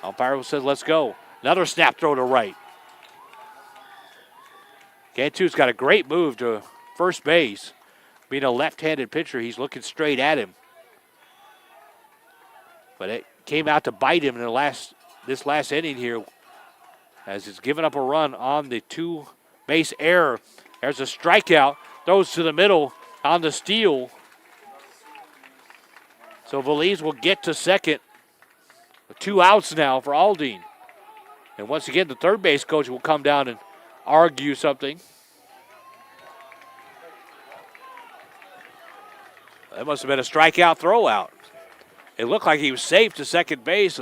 Umpire says, let's go. Another snap throw to right. Cantu's got a great move to first base. Being a left-handed pitcher, he's looking straight at him. But it came out to bite him in this last inning here, as he's given up a run on the two-base error. There's a strikeout. Throws to the middle on the steal. So Veliz will get to second. 2 outs now for Aldine. And once again, the third base coach will come down and argue something. That must have been a strikeout throwout. It looked like he was safe to second base.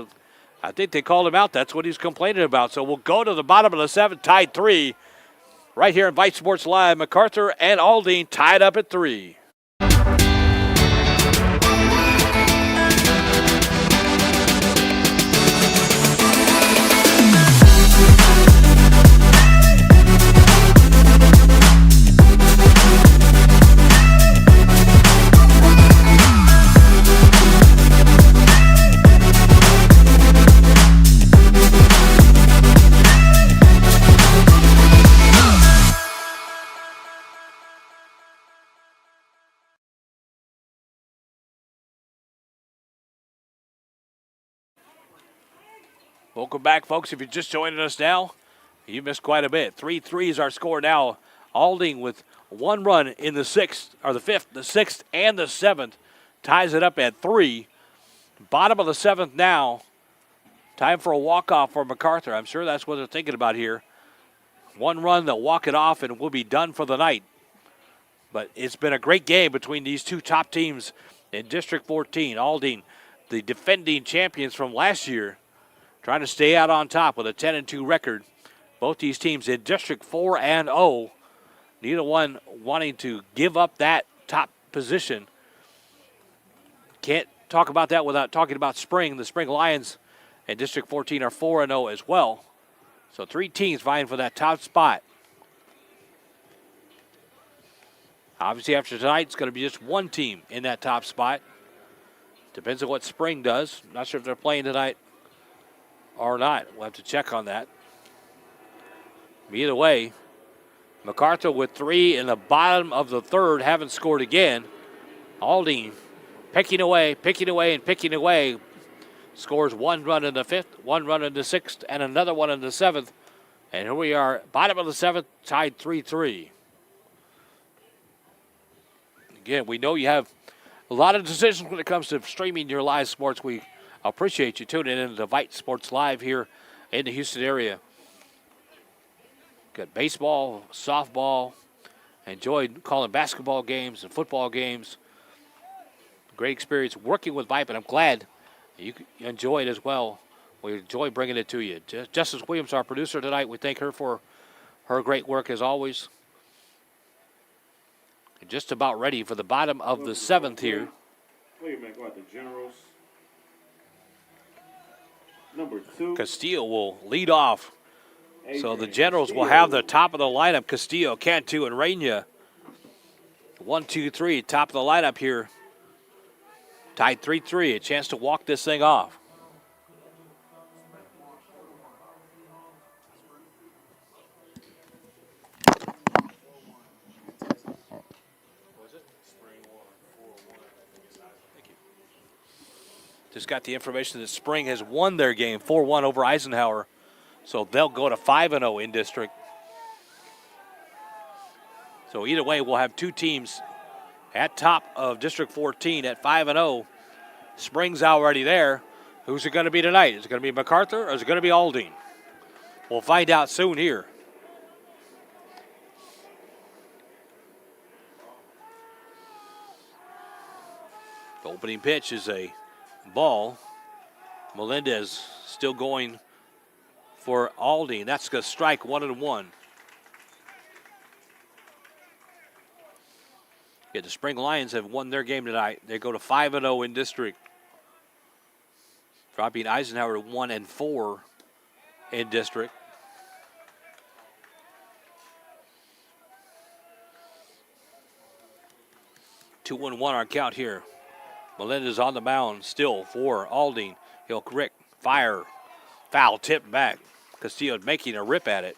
I think they called him out. That's what he's complaining about. So we'll go to the bottom of the 7th, tied 3. Right here in Vype Sports Live, MacArthur and Aldine tied up at 3. Welcome back, folks. If you're just joining us now, you missed quite a bit. 3-3 is our score now. Aldine with 1 run in the 6th, or the 5th, the 6th, and the 7th. Ties it up at 3. Bottom of the 7th now. Time for a walk-off for MacArthur. I'm sure that's what they're thinking about here. 1 run, they'll walk it off, and we'll be done for the night. But it's been a great game between these two top teams in District 14. Aldine, the defending champions from last year, trying to stay out on top with a 10-2 record. Both these teams in District 4-0. Neither one wanting to give up that top position. Can't talk about that without talking about Spring. The Spring Lions in District 14 are 4-0 as well. So 3 teams vying for that top spot. Obviously, after tonight, it's going to be just 1 team in that top spot. Depends on what Spring does. Not sure if they're playing tonight or not. We'll have to check on that. Either way, MacArthur with 3 in the bottom of the 3rd, haven't scored again. Aldine picking away, and picking away. Scores 1 run in the 5th, 1 run in the 6th, and another one in the 7th. And here we are, bottom of the 7th, tied 3-3. Again, we know you have a lot of decisions when it comes to streaming your live sports. We appreciate you tuning in to Vype Sports Live here in the Houston area. Got baseball, softball. Enjoyed calling basketball games and football games. Great experience working with Vype, and I'm glad you enjoy it as well. We enjoy bringing it to you. Justice Williams, our producer tonight, we thank her for her great work as always. And just about ready for the bottom of the 7th here. Wait a minute, go out the Generals. Number 2. Castillo will lead off. So the Generals will have the top of the lineup. Castillo, Cantu, and Reina. 1, 2, 3, top of the lineup here. Tied 3-3, a chance to walk this thing off. Just got the information that Spring has won their game 4-1 over Eisenhower. So they'll go to 5-0 in district. So either way, we'll have 2 teams at top of District 14 at 5-0. Spring's already there. Who's it going to be tonight? Is it going to be MacArthur or is it going to be Aldine? We'll find out soon here. The opening pitch is a ball. Melendez still going for Aldine. That's going to strike 1-1. Yeah, the Spring Lions have won their game tonight. They go to 5-0 in district, dropping Eisenhower to 1-4 in district. Two and one our count here. Melendez on the mound still for Aldine. He'll correct, fire, foul, tip back. Castillo making a rip at it.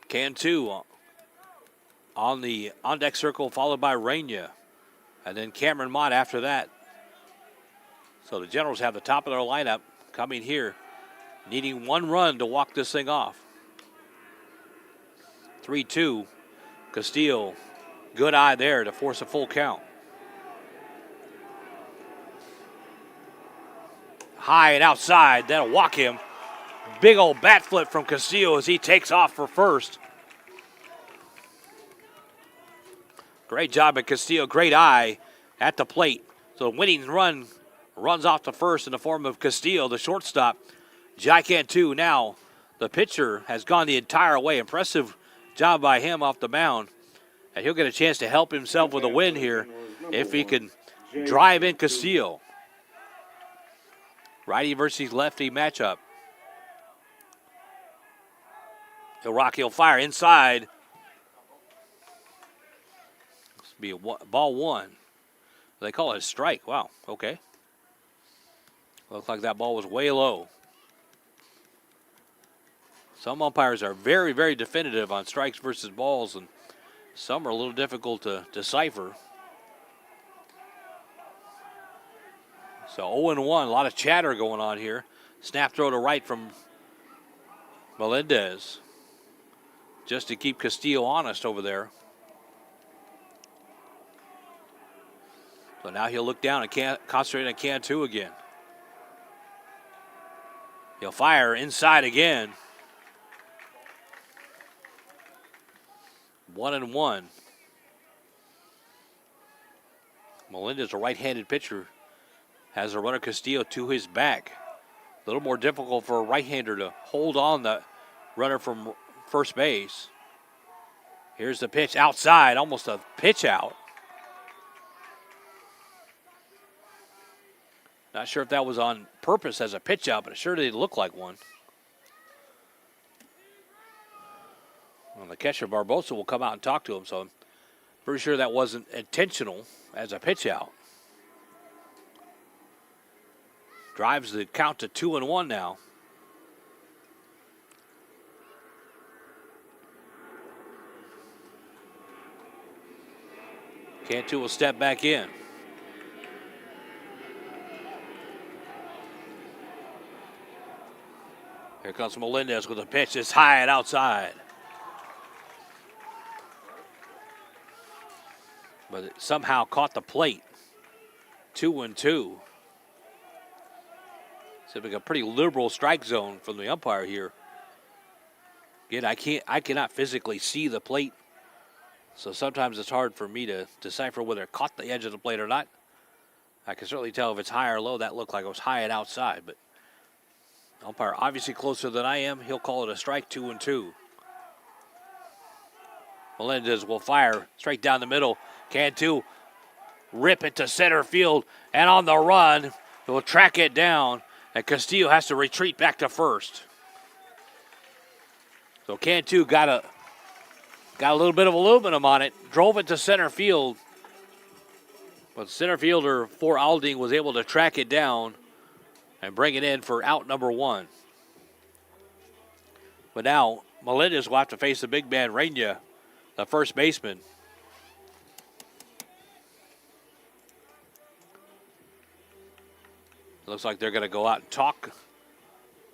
Cantu on the on-deck circle, followed by Raina. And then Cameron Mott after that. So the Generals have the top of their lineup coming here, needing one run to walk this thing off. 3-2. Castillo, good eye there to force a full count. High and outside, that'll walk him. Big old bat flip from Castillo as he takes off for first. Great job at Castillo, great eye at the plate. So the winning run runs off to first in the form of Castillo, the shortstop. Jai Cantu now, the pitcher, has gone the entire way. Impressive job by him off the mound. And he'll get a chance to help himself with a win here if he can drive in Castillo. Righty versus lefty matchup. He'll rock, he'll fire inside. This will be a ball one. They call it a strike. Wow, okay. Looks like that ball was way low. Some umpires are very, very definitive on strikes versus balls, and some are a little difficult to decipher. So 0-1, a lot of chatter going on here. Snap throw to right from Melendez, just to keep Castillo honest over there. So now he'll look down and concentrate on Cantu again. He'll fire inside again. 1-1. Melendez, a right-handed pitcher, has a runner Castillo to his back. A little more difficult for a right-hander to hold on the runner from first base. Here's the pitch outside, almost a pitch out. Not sure if that was on purpose as a pitch out, but it sure did look like one. Well, the catcher, Barbosa, will come out and talk to him, so I'm pretty sure that wasn't intentional as a pitch out. Drives the count to 2-1 now. Cantu will step back in. Here comes Melendez with a pitch that's high and outside. But it somehow caught the plate. 2-2. Seems like a pretty liberal strike zone from the umpire here. Again, I cannot physically see the plate, so sometimes it's hard for me to decipher whether it caught the edge of the plate or not. I can certainly tell if it's high or low. That looked like it was high and outside, but umpire obviously closer than I am. He'll call it a strike. 2-2. Melendez will fire straight down the middle. Cantu rip it to center field, and on the run, he'll track it down, and Castillo has to retreat back to first. So Cantu got a little bit of aluminum on it, drove it to center field, but center fielder for Aldine was able to track it down and bring it in for out number one. But now Melendez will have to face the big man, Raina, the first baseman. Looks like they're going to go out and talk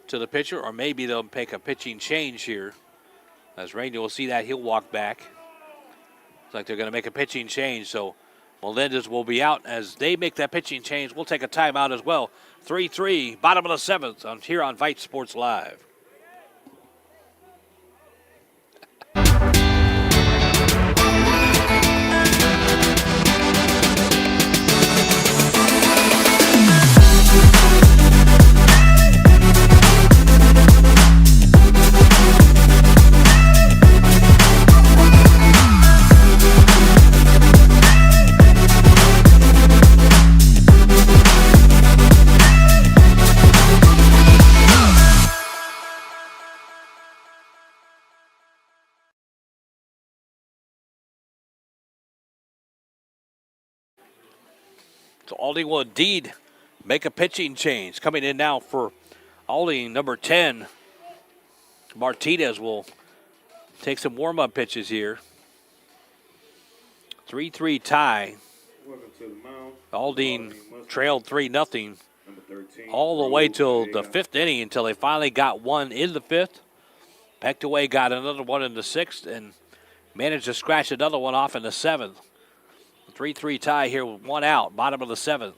to the pitcher, or maybe they'll make a pitching change here. As Raina will see that, he'll walk back. Looks like they're going to make a pitching change, so Melendez will be out. As they make that pitching change, we'll take a timeout as well. 3-3, bottom of the seventh, here on Vype Sports Live. So Aldine will indeed make a pitching change. Coming in now for Aldine, number 10, Martinez will take some warm-up pitches here. 3-3 tie. Welcome to the mound. Aldine trailed 3-0 Number 13. all the way till the fifth inning until they finally got one in the fifth. Pecked away, got another one in the sixth, and managed to scratch another one off in the seventh. 3-3 tie here with one out, bottom of the seventh.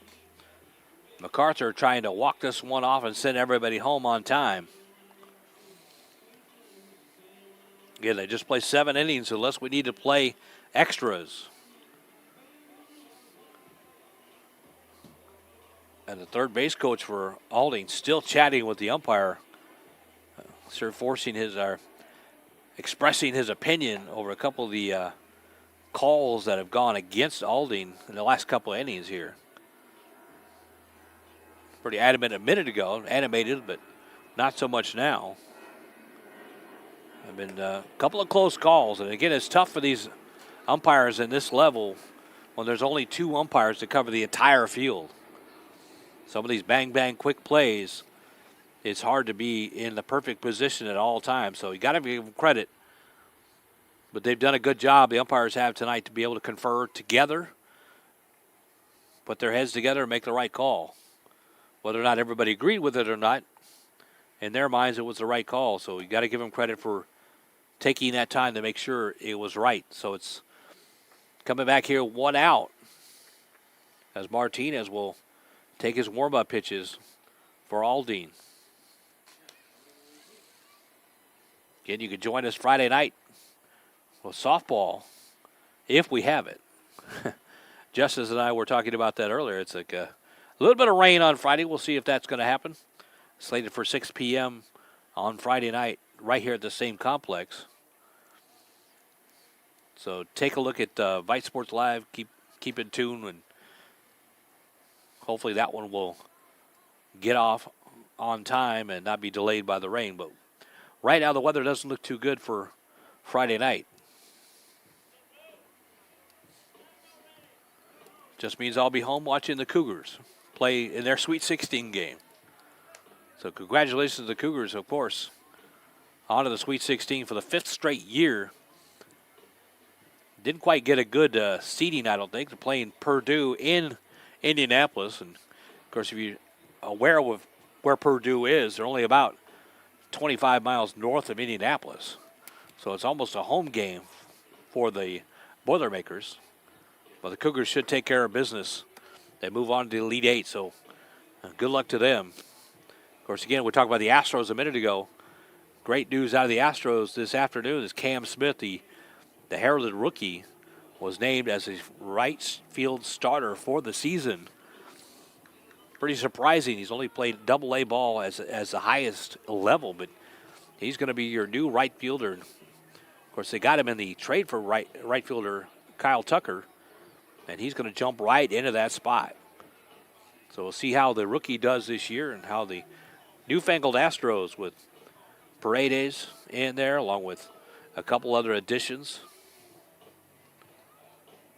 MacArthur trying to walk this one off and send everybody home on time. Again, they just play 7 innings unless we need to play extras. And the third base coach for Aldine still chatting with the umpire, sort of forcing his, expressing his opinion over a couple of the calls that have gone against Aldine in the last couple of innings here. Pretty adamant a minute ago, animated, but not so much now. Have been a couple of close calls, and again, it's tough for these umpires in this level when there's only 2 umpires to cover the entire field. Some of these bang quick plays, it's hard to be in the perfect position at all times. So you got to give them credit, but they've done a good job. The umpires have tonight to be able to confer together, put their heads together, and make the right call. Whether or not everybody agreed with it or not, in their minds it was the right call. So you got to give them credit for taking that time to make sure it was right. So it's coming back here 1 out as Martinez will take his warm-up pitches for Aldine. Again, you can join us Friday night with softball if we have it. Justice and I were talking about that earlier. It's like a little bit of rain on Friday. We'll see if that's going to happen. Slated for 6 p.m. on Friday night right here at the same complex. So take a look at Vype Sports Live. Keep in tune, and hopefully that one will get off on time and not be delayed by the rain. But right now the weather doesn't look too good for Friday night. Just means I'll be home watching the Cougars play in their Sweet 16 game. So congratulations to the Cougars, of course, on to the Sweet 16 for the 5th straight year. Didn't quite get a good seeding, I don't think. They're playing Purdue in Indianapolis. And, of course, if you're aware of where Purdue is, they're only about 25 miles north of Indianapolis. So it's almost a home game for the Boilermakers. But the Cougars should take care of business. They move on to the Elite Eight, so good luck to them. Of course, again, we talked about the Astros a minute ago. Great news out of the Astros this afternoon is Cam Smith, the heralded rookie, was named as a right field starter for the season. Pretty surprising. He's only played Double-A ball as the highest level, but he's going to be your new right fielder. Of course, they got him in the trade for right fielder Kyle Tucker, and he's going to jump right into that spot. So we'll see how the rookie does this year and how the newfangled Astros with Paredes in there along with a couple other additions.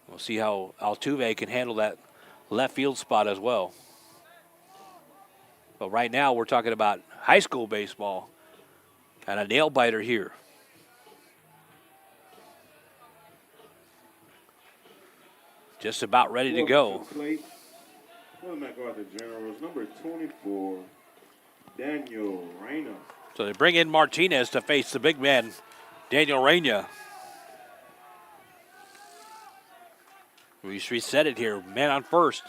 We'll see how Altuve can handle that left field spot as well. But right now we're talking about high school baseball and a nail biter here. Just about ready to go. For the MacArthur Generals, number 24, Daniel Reyna. So they bring in Martinez to face the big man, Daniel Reyna. We reset it here. Man on first.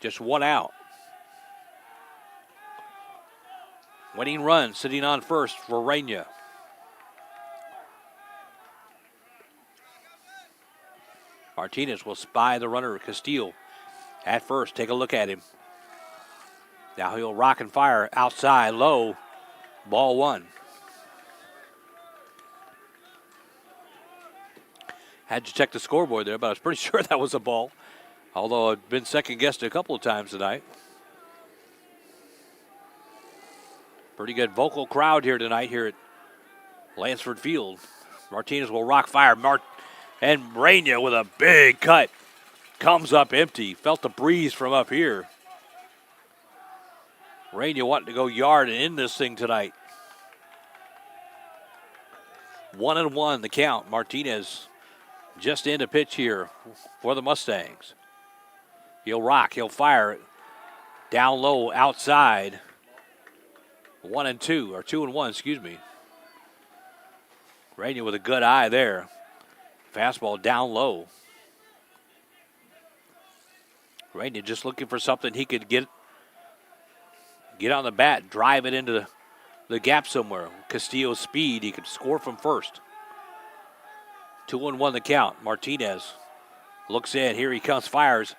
Just 1 out. Winning run sitting on first for Reyna. Martinez will spy the runner, Castillo, at first. Take a look at him. Now he'll rock and fire outside, low. Ball 1. Had to check the scoreboard there, but I was pretty sure that was a ball. Although I've been second-guessed a couple of times tonight. Pretty good vocal crowd here tonight here at Lansford Field. Martinez will rock fire. And Reyna with a big cut. Comes up empty. Felt the breeze from up here. Rainier wanting to go yard and end this thing tonight. 1-1 the count. Martinez just in a pitch here for the Mustangs. He'll rock. He'll fire it. Down low, outside. 1-2, or 2-1, excuse me. Rainier with a good eye there. Fastball down low. Rainier just looking for something he could get on the bat, drive it into the gap somewhere. Castillo's speed, he could score from first. 2-1 the count. Martinez looks in. Here he comes, fires.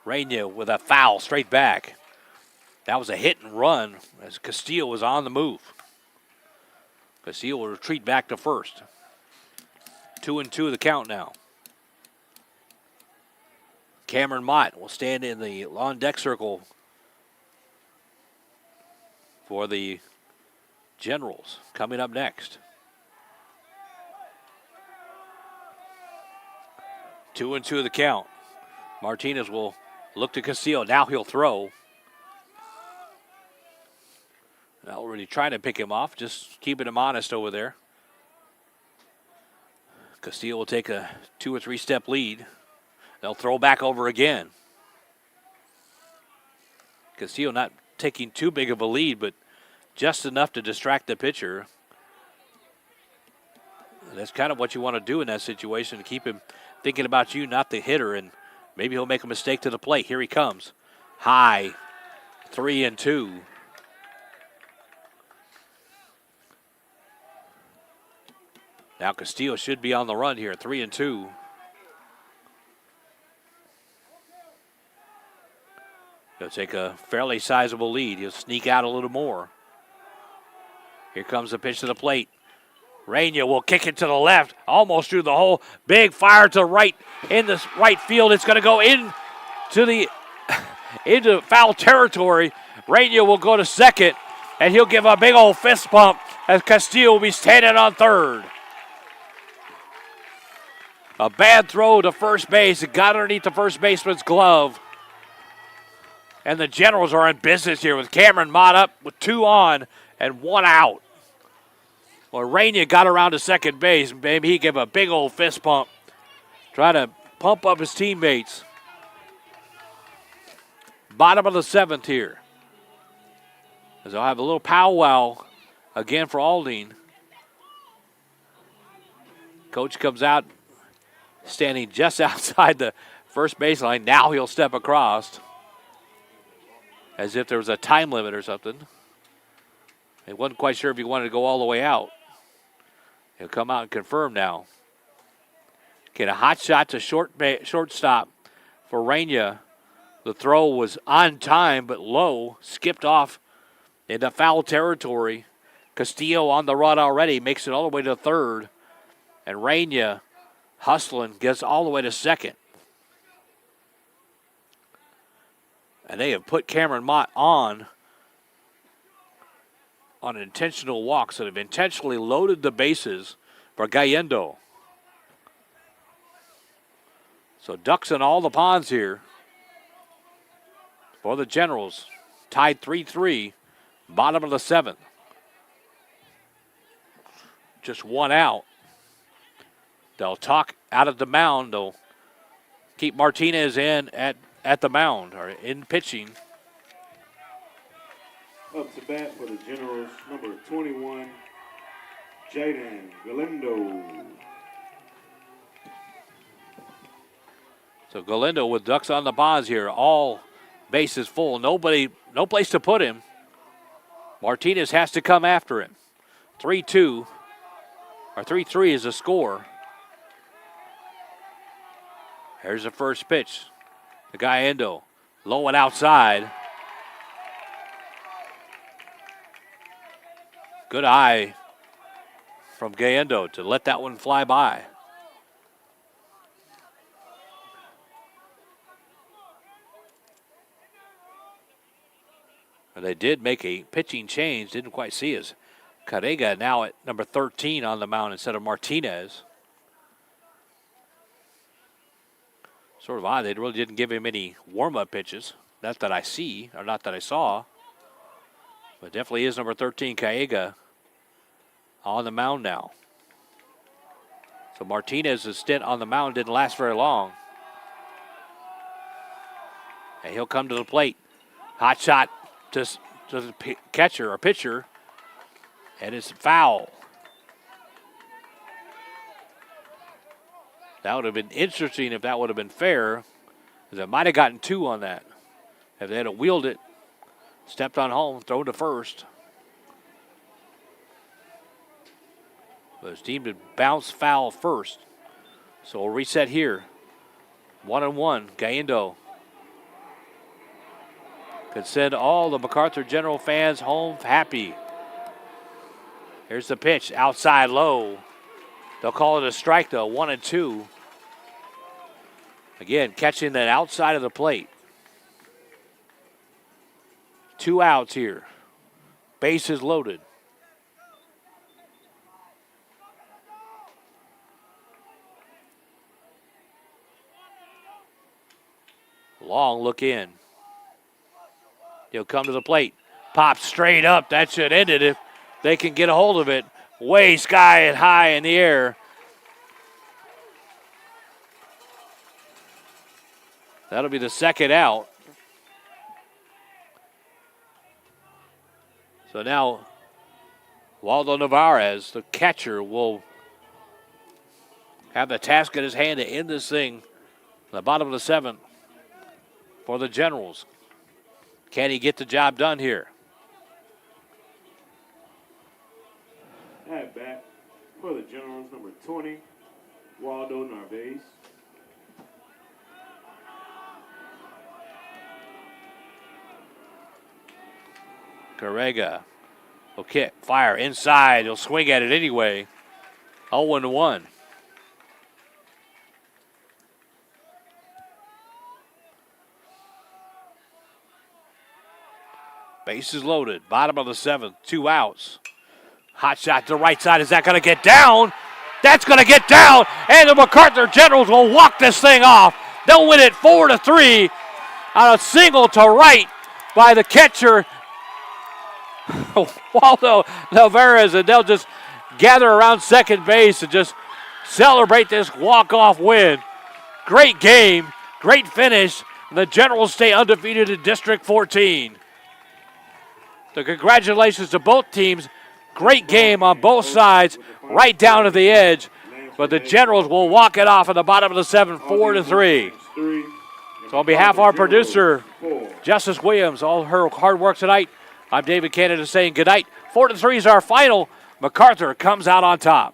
Rainier with a foul straight back. That was a hit and run as Castillo was on the move. Castillo will retreat back to first. 2-2 the count now. Cameron Mott will stand in the on deck circle for the Generals. Coming up next. 2-2 the count. Martinez will look to Castillo. Now he'll throw. Not really trying to pick him off, just keeping him honest over there. Castillo will take a 2 or 3 step lead. They'll throw back over again. Castillo not taking too big of a lead, but just enough to distract the pitcher. That's kind of what you want to do in that situation, to keep him thinking about you, not the hitter, and maybe he'll make a mistake to the plate. Here he comes. High, 3-2. Now Castillo should be on the run here, 3-2. He'll take a fairly sizable lead. He'll sneak out a little more. Here comes the pitch to the plate. Rainier will kick it to the left, almost through the hole. Big fire to right in the right field. It's going to go into foul territory. Rainier will go to second, and he'll give a big old fist pump as Castillo will be standing on third. A bad throw to first base. It got underneath the first baseman's glove. And the Generals are in business here with Cameron Mott up with 2 on and 1 out. Well, Rainier got around to second base. Maybe he gave a big old fist pump. Try to pump up his teammates. Bottom of the 7th here. As they'll have a little powwow again for Aldine. Coach comes out standing just outside the first baseline. Now he'll step across as if there was a time limit or something. He wasn't quite sure if he wanted to go all the way out. He'll come out and confirm now. Get a hot shot to shortstop for Rainier. The throw was on time but low, skipped off into foul territory. Castillo on the run already, makes it all the way to third. And Rainier hustling, gets all the way to second. And they have put Cameron Mott on an intentional walk, so they've intentionally loaded the bases for Gallendo. So ducks in all the ponds here for the Generals. Tied 3-3, bottom of the 7th. Just 1 out. They'll talk out of the mound. They'll keep Martinez in at the mound, or in pitching. Up to bat for the Generals, number 21, Jaden Galindo. So Galindo with ducks on the ponds here. All bases full. No place to put him. Martinez has to come after him. 3-2, or 3-3 is the score. Here's the first pitch. The Gallendo, low and outside. Good eye from Gallendo to let that one fly by. And they did make a pitching change. Didn't quite see his Carrega now at number 13 on the mound instead of Martinez. Sort of odd. They really didn't give him any warm-up pitches. Not that I see, or not that I saw. But definitely is number 13, Callega, on the mound now. So Martinez's stint on the mound didn't last very long. And he'll come to the plate. Hot shot to the catcher or pitcher. And it's foul. That would have been interesting if that would have been fair, because it might have gotten 2 on that. If they had wheeled it, stepped on home, thrown to first. But it's deemed to bounce foul first. So we'll reset here. 1-1, Gaindo. Could send all the MacArthur General fans home happy. Here's the pitch, outside low. They'll call it a strike though, 1-2. Again, catching that outside of the plate. 2 outs here. Bases loaded. Long look in. He'll come to the plate. Pops straight up. That should end it if they can get a hold of it. Way sky and high in the air. That'll be the second out. So now Waldo Navarez, the catcher, will have the task in his hand to end this thing. The bottom of the 7th for the Generals. Can he get the job done here? At bat for the Generals, number 20, Waldo Narvaez. Carrega will kick, fire inside. He'll swing at it anyway. 0-1. Bases loaded. Bottom of the 7th. 2 outs. Hot shot to the right side. Is that going to get down? That's going to get down. And the MacArthur Generals will walk this thing off. They'll win it 4-3 on a single to right by the catcher, Waldo Navarez, and they'll just gather around second base and just celebrate this walk-off win. Great game, great finish. The Generals stay undefeated in District 14. So congratulations to both teams. Great game on both sides, right down to the edge. But the Generals will walk it off at the bottom of the 7th, 4-3. So on behalf of our producer, Justice Williams, all her hard work tonight, I'm David Canada saying good night. 4-3 is our final. MacArthur comes out on top.